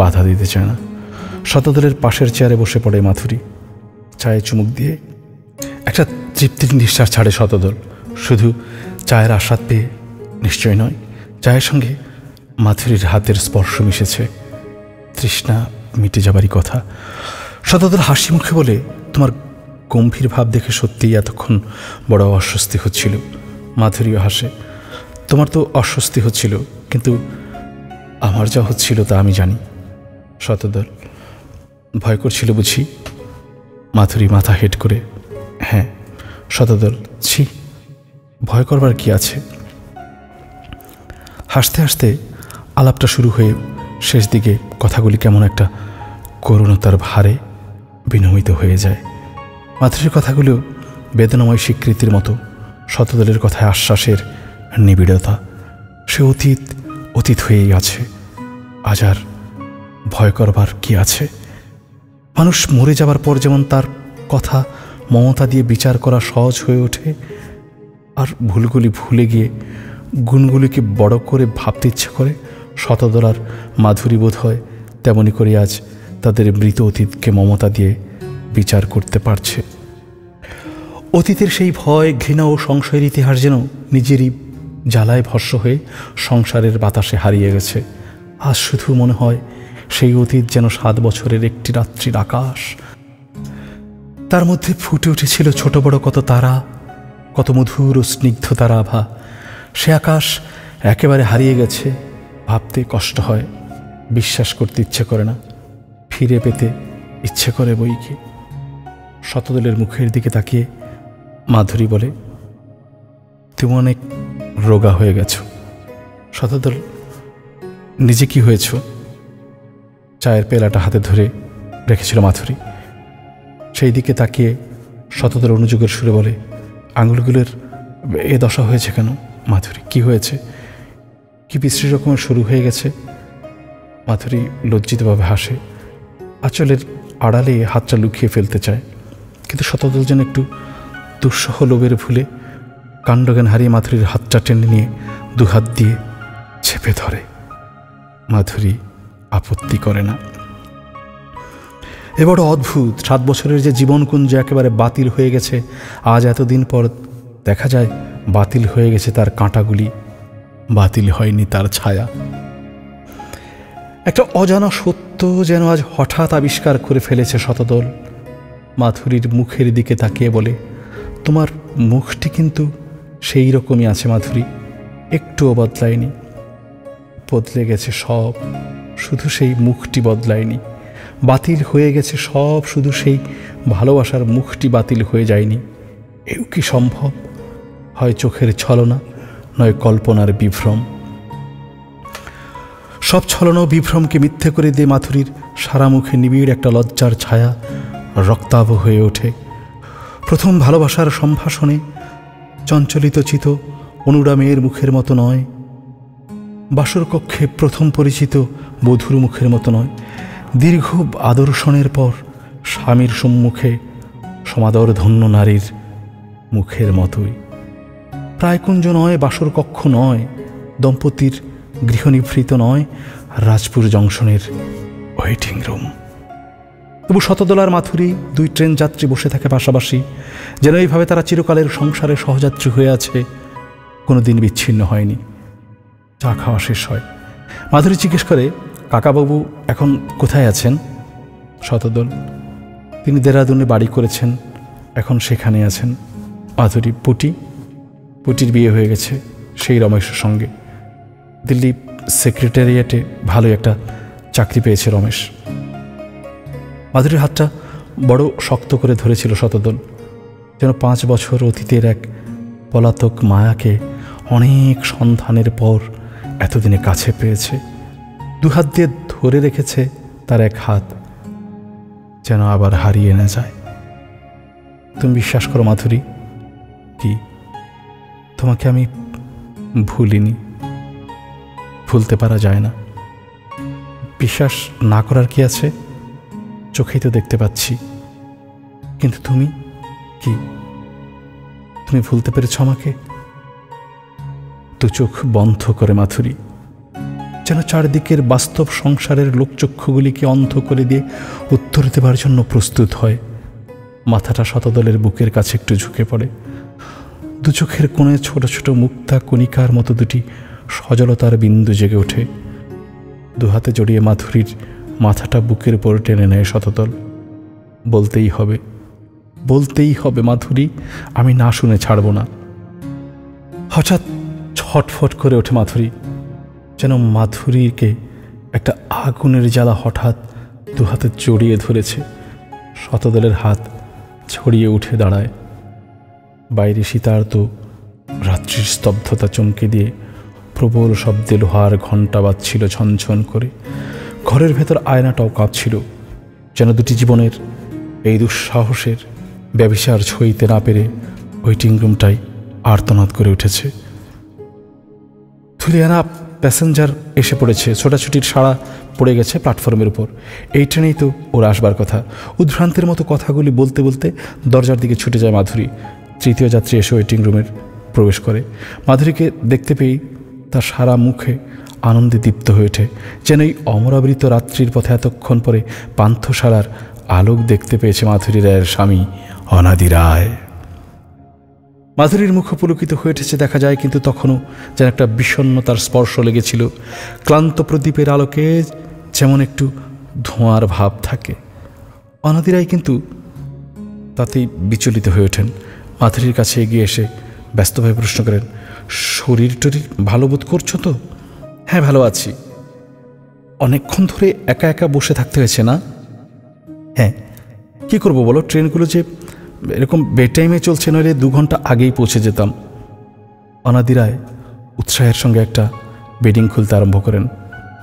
বাধা দিতে চায় না। শতদলের পাশের চেয়ারে বসে পড়ে মাধুরী। চায়ে চুমুক দিয়ে একটা তৃপ্তির নিঃশ্বাস ছাড়ে শতদল। শুধু চায়ের আস্বাদ পেয়ে নিশ্চয় নয়, চায়ের সঙ্গে মাধুরীর হাতের স্পর্শ মিশেছে। তৃষ্ণা মিটে যাবারই কথা। শতদল হাসি মুখে বলে, তোমার গম্ভীর ভাব দেখে সত্যিই এতক্ষণ বড় অস্বস্তি হচ্ছিল। মাধুরীও হাসে, তোমার তো অস্বস্তি হচ্ছিল, কিন্তু আমার যা হচ্ছিল তা আমি জানি। শতদল, ভয় করছিল বুঝি? মাধুরী মাথা হেঁট করে, হ্যাঁ। শতদল, ছি, ভয় করবার কি আছে? হাসতে হাসতে আলাপটা শুরু হয়ে শেষ দিকে কথাগুলি কেমন একটা করুণতার ভারে বিনমিত হয়ে যায়। মাধুরীর কথাগুলো বেদনাময় স্বীকৃতির মতো, শতদলের কথায় আশ্বাসের নিবিড়তা। সে অতীত হয়েই আছে, আজ আর ভয় করবার কি আছে? মানুষ মরে যাবার পর যেমন তার কথা মমতা দিয়ে বিচার করা সহজ হয়ে ওঠে, আর ভুলগুলি ভুলে গিয়ে গুণগুলিকে বড় করে ভাবতে ইচ্ছে করে, শতদল আর মাধুরী বোধ হয় তেমনি করে আজ তাদের মৃত অতীতকে মমতা দিয়ে বিচার করতে পারছে। অতীতের সেই ভয়, ঘৃণা ও সংশয়ের ইতিহাস যেন নিজেরই জ্বালায় ভস্য হয়ে সংসারের বাতাসে হারিয়ে গেছে। আজ শুধু মনে হয় সেই অতীত যেন 7 বছরের একটি রাত্রির আকাশ। তার মধ্যে ফুটে উঠেছিল ছোট বড় কত তারা, কত মধুর ও স্নিগ্ধ তারা আভা। সে আকাশ একেবারে হারিয়ে গেছে। ভাবতে কষ্ট হয়, বিশ্বাস করতে ইচ্ছে করে না, ফিরে পেতে ইচ্ছে করে বই কি। শতদলের মুখের দিকে তাকিয়ে মাধুরী বলে, তুমি অনেক রোগা হয়ে গেছ। শতদল, নিজে কি হয়েছ? চায়ের পেলাটা হাতে ধরে রেখেছিল মাধুরী। সেই দিকে তাকিয়ে শতদল অনুযোগের সুরে বলে, আঙুলগুলোর এ দশা হয়েছে কেন? মাধুরী, কি হয়েছে? কি বিশ্রী রকমের শুরু হয়ে গেছে? মাধুরী লজ্জিতভাবে হাসে, আঁচলের আড়ালে হাতটা লুকিয়ে ফেলতে চায়, কিন্তু শতদল যেন একটু দুঃসহ লোভের ভুলে কাণ্ডজ্ঞান হারিয়ে মাধুরীর হাতটা টেনে নিয়ে 2 হাত দিয়ে চেপে ধরে। মাধুরী আপত্তি করে না। এ বড় অদ্ভুত, 7 বছরের যে জীবনকুঞ্জ একেবারে বাতিল হয়ে গেছে, আজ এতদিন পর দেখা যায় বাতিল হয়ে গেছে তার কাঁটাগুলি, বাতিল হয়নি তার ছায়া। একটা অজানা সত্য যেন আজ হঠাৎ আবিষ্কার করে ফেলেছে শতদল। মাধুরীর মুখের দিকে তাকিয়ে বলে, তোমার মুখটি কিন্তু সেই রকমই আছে মাধুরী, একটুও বদলায়নি। বদলে গেছে সব, শুধু সেই মুখটি বদলায়নি। বাতিল হয়ে গেছে সব, শুধু সেই ভালোবাসার মুখটি বাতিল হয়ে যায়নি। এও কি সম্ভব? হয় চোখের ছলনা, নয় কল্পনার বিভ্রম। সব ছলনা ও বিভ্রমকে মিথ্যে করে দিয়ে মাধুরীর সারা মুখে নিবিড় একটা লজ্জার ছায়া রক্তাভ হয়ে ওঠে। প্রথম ভালোবাসার সম্ভাষণে চঞ্চলিত চিত অনুরা মেয়ের মুখের মতো নয়, বাসর কক্ষে প্রথম পরিচিত বধূর মুখের মতো নয়, দীর্ঘ আদর্শনের পর স্বামীর সম্মুখে সমাদর ধন্য নারীর মুখের মতোই। প্রায়কুঞ্জ নয়, বাসর কক্ষ নয়, দম্পতির গৃহনিভৃত নয়, রাজপুর জংশনের ওয়েটিং রুম। তবু শতদলার মাধুরী দুই ট্রেন যাত্রী বসে থাকে পাশাপাশি, যেন এইভাবে তারা চিরকালের সংসারে সহযাত্রী হয়ে আছে, কোনোদিন বিচ্ছিন্ন হয়নি। চা খাওয়া শেষ হয়। মাধুরী জিজ্ঞেস করে, কাকাবাবু এখন কোথায় আছেন? শতদল, তিনি দেরাদুনে বাড়ি করেছেন, এখন সেখানে আছেন। মাধুরী, পুটির বিয়ে হয়ে গেছে সেই রমেশের সঙ্গে। দিল্লি সেক্রেটারিয়েটে ভালো একটা চাকরি পেয়েছে রমেশ। মাধুরীর হাতটা বড় শক্ত করে ধরেছিল শতদল, যেন 5 বছর অতীতের এক পলাতক মায়াকে অনেক সন্ধানের পর এতদিনে কাছে পেয়েছে। 2 হাত দিয়ে ধরে রেখেছে তার এক হাত, যেন আবার হারিয়ে না যায়। তুমি বিশ্বাস করো মাধুরী, কি তোমাকে আমি ভুলিনি, ভুলতে পারা যায় না। বিশ্বাস না করার কি আছে? চোখেই তো দেখতে পাচ্ছি। কিন্তু তুমি কি, তুমি ভুলতে পেরেছ আমাকে? 2 চোখ বন্ধ করে মাধুরী যেন চারদিকের বাস্তব সংসারের লোকচক্ষুগুলিকে অন্ধ করে দিয়ে উত্তর দেবার জন্য প্রস্তুত হয়। মাথাটা শতদলের বুকের কাছে একটু ঝুঁকে পড়ে। 2 চোখের কোণে ছোট ছোট মুক্তা কণিকার মতো 2টি সজলতার বিন্দু জেগে ওঠে। 2 হাতে জড়িয়ে মাধুরীর মাথাটা বুকের উপর টেনে নেয় শতদল। বলতেই হবে মাধুরী, আমি না শুনে ছাড়ব না। হঠাৎ ছটফট করে ওঠে মাধুরী, যেন মাধুরীকে একটা আগুনের জ্বালা হঠাৎ 2 হাতে জড়িয়ে ধরেছে। শতদলের হাত ছড়িয়ে উঠে দাঁড়ায়। বাইরে শীতার্ত রাত্রির স্তব্ধতা চমকে দিয়ে প্রবল শব্দে লোহার ঘণ্টা বাজছিল ঝনঝন করে। ঘরের ভেতর আয়নাটাও কাঁপছিল, যেন 2টি জীবনের এই দুঃসাহসের ব্যভিচার ছইতে না পেরে ওয়েটিং রুমটাই আর্তনাদ করে উঠেছে। ধুলিয়ানা প্যাসেঞ্জার এসে পড়েছে, ছোটাছুটির সাড়া পড়ে গেছে প্ল্যাটফর্মের উপর। এই ট্রেনেই তো ওর আসবার কথা। উদ্ভ্রান্তের মতো কথাগুলি বলতে বলতে দরজার দিকে ছুটে যায় মাধুরী। 3য় যাত্রী এসে ওয়েটিং রুমের প্রবেশ করে। মাধুরীকে দেখতে পেয়েই তার সারা মুখে আনন্দে দীপ্ত হয়ে ওঠে, যেন এই অমরাবৃত রাত্রির পথে এতক্ষণ পরে পান্থশালার আলোক দেখতে পেয়েছে মাধুরী রায়ের স্বামী অনাদি রায়। মাধুরীর মুখ পুলকিত হয়ে উঠেছে দেখা যায়, কিন্তু তখনও যেন একটা বিষণ্ণতার স্পর্শ লেগেছিল। ক্লান্ত প্রদীপের আলোকে যেমন একটু ধোঁয়ার ভাব থাকে। অনাদি রায় কিন্তু তাতেই বিচলিত হয়ে ওঠেন। মাধুরীর কাছে এগিয়ে এসে ব্যস্তভাবে প্রশ্ন করেন, শরীর টরীর ভালো বোধ করছো তো? হ্যাঁ, ভালো আছি। অনেকক্ষণ ধরে একা একা বসে থাকতে হয়েছে না? হ্যাঁ, কী করবো বলো, ট্রেনগুলো যে এরকম বেটাইমে চলছে, নইলে 2 ঘন্টা আগেই পৌঁছে যেতাম। অনাদি রায় উৎসাহের সঙ্গে একটা বেডিং খুলতে আরম্ভ করেন।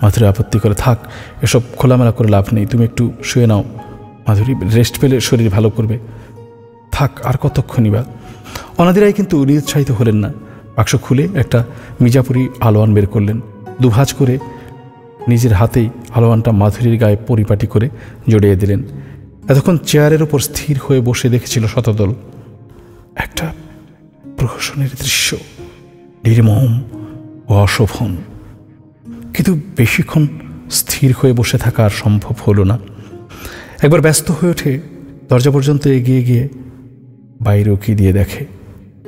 মাধুরী আপত্তি করে, থাক, এসব খোলামেলা করে লাভ নেই, তুমি একটু শুয়ে নাও। মাধুরী, রেস্ট পেলে শরীর ভালো করবে। থাক, আর কতক্ষণই বা। অনাদি রায় কিন্তু নিরুৎসাহিত হলেন না। বাক্স খুলে একটা মির্জাপুরি আলোয়ান বের করলেন। 2 ভাঁজ করে নিজের হাতেই আলোয়ানটা মাধুরীর গায়ে পরিপাটি করে জড়িয়ে দিলেন। এতক্ষণ চেয়ারের ওপর স্থির হয়ে বসে দেখেছিল শতদল একটা প্রহসনের দৃশ্য, নির্মম ও অশোভন। কিন্তু বেশিক্ষণ স্থির হয়ে বসে থাকা আর সম্ভব হলো না। একবার ব্যস্ত হয়ে ওঠে, দরজা পর্যন্ত এগিয়ে গিয়ে বাইরে উকি দিয়ে দেখে।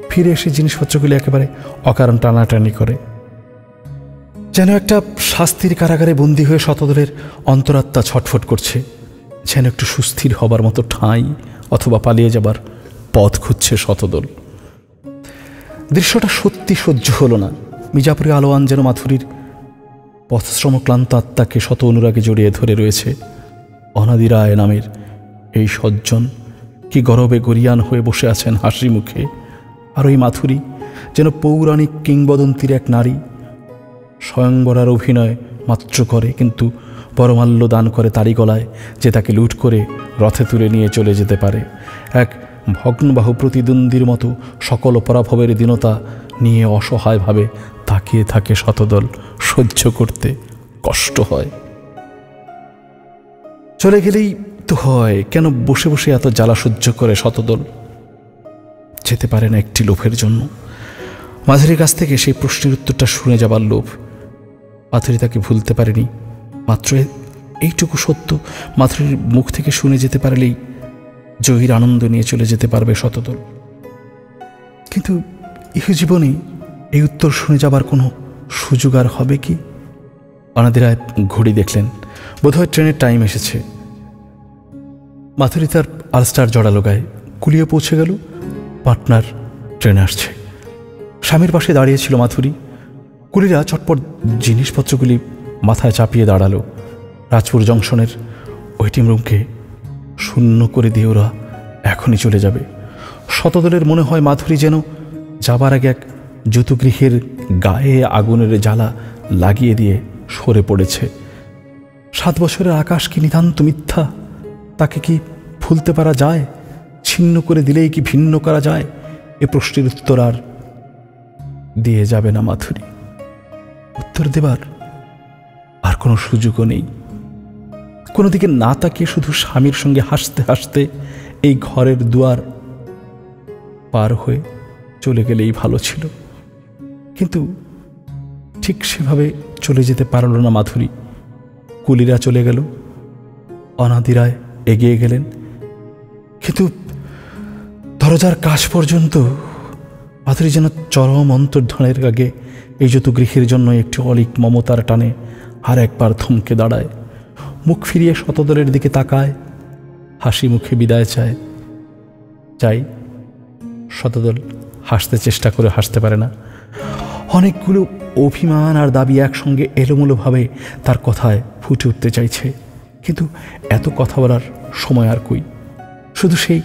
ফিরে এসে জিনিসপত্রগুলি একেবারে অকারণ টানাটানি করে। যেন একটা শাস্তির কারাগারে বন্দী হয়ে শতদলের অন্তরাত্মা ছটফট করছে, যেন একটু সুস্থির হবার মতো ঠাঁই অথবা পালিয়ে যাবার পথ খুঁজছে শতদল। দৃশ্যটা সত্যি সহ্য হলো না। মির্জাপুরে আলোয়ান যেন মাথুরীর পথশ্রম ক্লান্ত আত্মাকে শত অনুরাগে জড়িয়ে ধরে রয়েছে। অনাদি রায় নামের এই সজ্জন কি গরবে গরিয়ান হয়ে বসে আছেন হাসি মুখে, আর ওই মাথুরী যেন পৌরাণিক কিংবদন্তির এক নারী। স্বয়ংবরার অভিনয় মাত্র করে, কিন্তু পরমাল্য দান করে তারই গলায়, যে তাকে লুট করে রথে তুলে নিয়ে চলে যেতে পারে। এক ভগ্নবাহু প্রতিদ্বন্দ্বীর মতো সকল পরাভবের দীনতা নিয়ে অসহায়ভাবে তাকিয়ে থাকে শতদল। সহ্য করতে কষ্ট হয়। চলে গেলেই তো হয়, কেন বসে বসে এত জ্বালা সহ্য করে শতদল? যেতে পারে না একটি লোভের জন্য। মাধুরীর কাছ থেকে সেই প্রশ্নের উত্তরটা শুনে যাবার লোভ। মাধুরী তাকে ভুলতে পারেনি, মাত্র এইটুকু সত্য মাধুরীর মুখ থেকে শুনে যেতে পারলেই জয়ীর আনন্দ নিয়ে চলে যেতে পারবে শতদল। কিন্তু ইহজীবনে এই উত্তর শুনে যাবার কোনো সুযোগ আর হবে কি? অনাদি রায় ঘড়ি দেখলেন, বোধহয় ট্রেনের টাইম এসেছে। মাধুরী তার আলস্টার জড়ালো গায়ে কুলিয়ে পৌঁছে গেল। পাটনার ট্রেন আসছে। স্বামীর পাশে দাঁড়িয়েছিল মাধুরী। কুলিরা চটপট জিনিসপত্রগুলি মাথায় চাপিয়ে দাঁড়ালো। রাজপুর জংশনের ওয়েটিং রুমকে শূন্য করে দিয়ে ওরা এখনই চলে যাবে। শতদলের মনে হয় মাধুরী যেন যাবার আগে এক যুতগৃহের গায়ে আগুনের জ্বালা লাগিয়ে দিয়ে সরে পড়েছে। 7 বছরের আকাশ কি নিতান্ত মিথ্যা? তাকে কি ভুলতে পারা যায়? ছিন্ন করে দিলেই কি ভিন্ন করা যায়? এ প্রশ্নের উত্তর আর দিয়ে যাবে না মাধুরী। উত্তর দেবার আর কোনো সুযোগও নেই। কোনো দিকে না তাকিয়ে শুধু স্বামীর সঙ্গে হাসতে হাসতে এই ঘরের দুয়ার পার হয়ে চলে গেলেই ভালো ছিল। কিন্তু ঠিক সেভাবে চলে যেতে পারল না মাধুরী। কুলিরা চলে গেল, অনাদি রায় এগিয়ে গেলেন, কিন্তু দরজার কাছ পর্যন্ত মাধুরী যেন চরম অন্তর্ধানের আগে এই যত গৃহের জন্য একটি অলিক মমতার টানে আর একবার থমকে দাঁড়ায়। মুখ ফিরিয়ে শতদলের দিকে তাকায়, হাসি মুখে বিদায় চায়। চাই শতদল হাসতে চেষ্টা করে হাসতে পারে না। অনেকগুলো অভিমান আর দাবি একসঙ্গে এলোমেলোভাবে তার কথায় ফুটে উঠতে চাইছে, কিন্তু এত কথা বলার সময় আর কই। শুধু সেই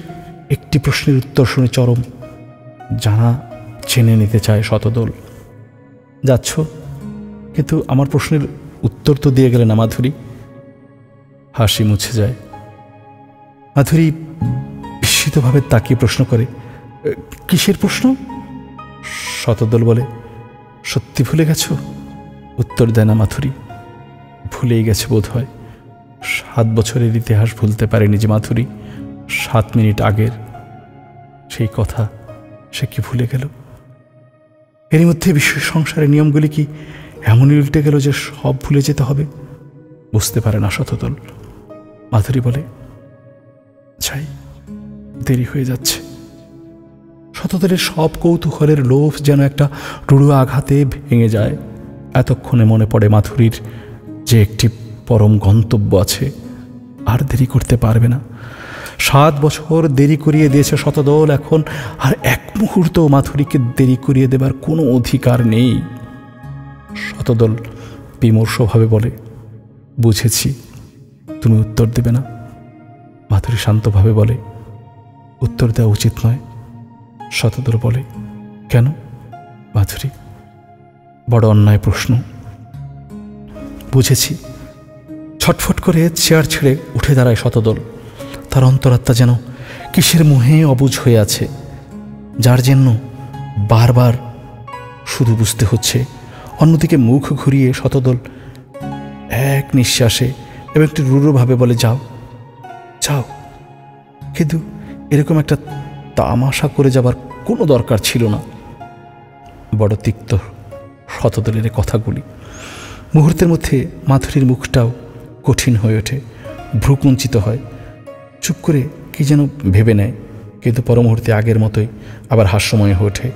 একটি প্রশ্নের উত্তর শুনে চরম জানা জেনে নিতে চায় শতদল। যাচ্ছ, কিন্তু আমার প্রশ্নের উত্তর তো দিয়ে গেলে না মাধুরী। হাসি মুছে যায়। মাধুরী বিস্মিতভাবে তাকিয়ে প্রশ্ন করে, কিসের প্রশ্ন? শতদল বলে, সত্যি ভুলে গেছ? উত্তর দেয় না মাধুরী। ভুলেই গেছে বোধ হয়। 7 বছরের ইতিহাস ভুলতে পারেনি যে মাধুরী। 7 মিনিট আগের সেই কথা সে কি ভুলে গেল? এরই মধ্যে বিশ্ব সংসারের নিয়মগুলি কি এমনই উল্টে গেল যে সব ভুলে যেতে হবে? বুঝতে পারে না শতদল। মাধুরী বলে, যাই, দেরি হয়ে যাচ্ছে। শতদলের সব কৌতূহলের লোভ যেন একটা রূঢ় আঘাতে ভেঙে যায়। এতক্ষণে মনে পড়ে মাধুরীর যে একটি পরম গন্তব্য আছে, আর দেরি করতে পারবে না। 7 বছর দেরি করিয়ে দিয়েছে শতদল, এখন আর এক মুহূর্ত মাধুরীকে দেরি করিয়ে দেবার কোনো অধিকার নেই। শতদল বিমর্ষভাবে বলে, বুঝেছি, তুমি উত্তর দেবে না। মাধুরী শান্তভাবে বলে, উত্তর দেওয়া উচিত নয়। শতদল বলে, কেন? মাধুরী, বড় অন্যায় প্রশ্ন। বুঝেছি। ছটফট করে চেয়ার ছেড়ে উঠে দাঁড়ায় শতদল। তার অন্তরাত্মা যেন কিসের মোহে অবুঝ হয়ে আছে, যার জন্য বারবার শুধু বুঝতে হচ্ছে। অন্যদিকে মুখ ঘুরিয়ে শতদল এক নিঃশ্বাসে এবং একটু রূঢ়ভাবে বলে, যাও যাও। কিন্তু এরকম একটা তামাশা করে যাবার কোনো দরকার ছিল না। বড় তিক্ত শতদলের কথাগুলি। মুহূর্তের মধ্যে মাধুরীর মুখটাও কঠিন হয়ে ওঠে, ভ্রুকুঞ্চিত হয়। চুপ করে কি যেন ভেবে নেয়, কিন্তু পরমুহূর্তে আগের মতোই আবার হাস্যময় হয়ে ওঠে।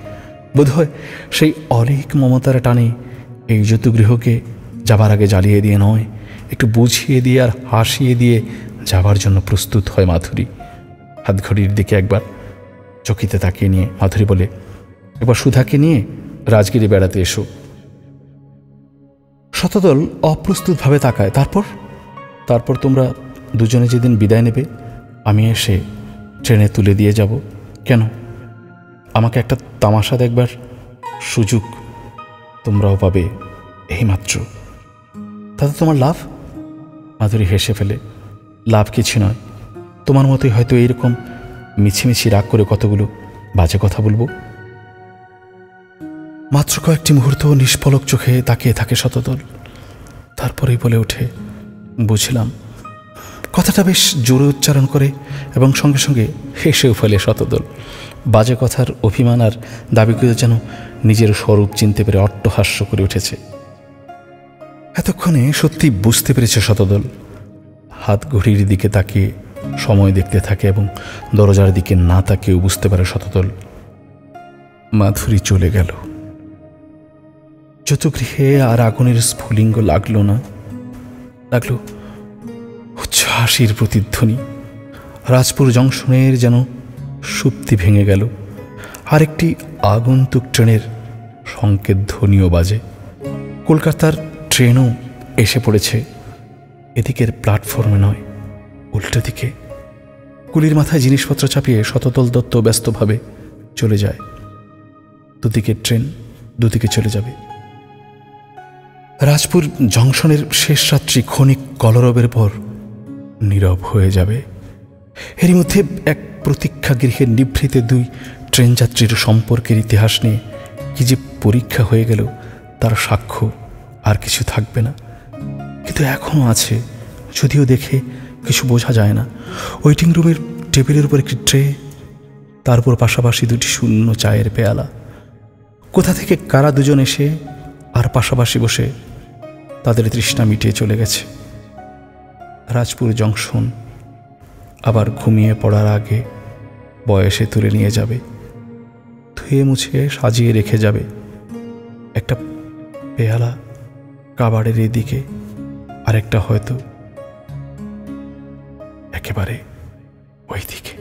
বোধহয় সেই অলিক মমতার টানে এই জ্যোতিগৃহকে যাবার আগে জ্বালিয়ে দিয়ে নয়, একটু বুঝিয়ে দিয়ে আর হাসিয়ে দিয়ে যাবার জন্য প্রস্তুত হয় মাধুরী। হাতঘড়ির দিকে একবার চকিতে তাকিয়ে নিয়ে মাধুরী বলে, একবার সুধাকে নিয়ে রাজগিরি বেড়াতে এসো। শতদল অপ্রস্তুতভাবে তাকায়। তারপর তোমরা দুজনে যেদিন বিদায় নেবে আমি এসে ট্রেনে তুলে দিয়ে যাব। কেন? আমাকে একটা তামাশা দেখবার সুযোগ তোমরাও পাবে এইমাত্র। তাতে তোমার লাভ? মাধুরী হেসে ফেলে, লাভ কিছু নয়, তোমার মতোই হয়তো এইরকম মিছিমিছি রাগ করে কতগুলো বাজে কথা বলবো। মাত্র কয়েকটি মুহূর্ত নিষ্পলক চোখে তাকিয়ে থাকে শতদল, তারপরেই বলে ওঠে, বুঝলাম। কথাটা বেশ জোরে উচ্চারণ করে এবং সঙ্গে সঙ্গে হেসেও ফেলে শতদল। বাজে কথার অভিমান আর দাবিগুলো যেন নিজের স্বরূপ চিনতে পেরে অট্টহাস্য করে উঠেছে। এতক্ষণে সত্যি বুঝতে পেরেছে শতদল। হাত ঘড়ির দিকে তাকিয়ে সময় দেখতে থাকে এবং দরজার দিকে না তাকিয়েও বুঝতে পারে শতদল মাধুরী চলে গেল। জ্যোতিগৃহে আর আগুনের স্ফুলিঙ্গ লাগলো না, লাগলো উচ্ছ্বাসীর প্রতিধ্বনি। রাজপুর জংশনের যেন সুপ্তি ভেঙে গেল। আরেকটি আগন্তুক ট্রেনের সংকেত ধ্বনিও বাজে। কলকাতার ট্রেনও এসে পড়েছে। এদিকের প্ল্যাটফর্মে নয়, উল্টো দিকে। কুলির মাথায় জিনিসপত্র চাপিয়ে শতদল দত্ত ব্যস্তভাবে চলে যায়। দুদিকের ট্রেন দুদিকে চলে যাবে। রাজপুর জংশনের শেষ রাত্রি ক্ষণিক কলরবের পর নীরব হয়ে যাবে। এরই মধ্যে এক প্রতীক্ষাগৃহের নিভৃতে দুই ট্রেন যাত্রীর সম্পর্কের ইতিহাস নিয়ে কি যে পরীক্ষা হয়ে গেল তার সাক্ষ্য আর কিছু থাকবে না। কিন্তু এখনও আছে, যদিও দেখে কিছু বোঝা যায় না। ওয়েটিং রুমের টেবিলের উপর একটি ট্রে, তারপর পাশাপাশি দুটি শূন্য চায়ের পেয়ালা। কোথা থেকে কারা দুজন এসে আর পাশাপাশি বসে তাদের তৃষ্ণা মিটিয়ে চলে গেছে। রাজপুর জংশন আবার ঘুমিয়ে পড়ার আগে বয়সে তুলে নিয়ে যাবে, ধুয়ে মুছে সাজিয়ে রেখে যাবে। একটা পেয়ালা কাবাড়ের এদিকে, আরেকটা হয়তো একেবারে ওই দিকে।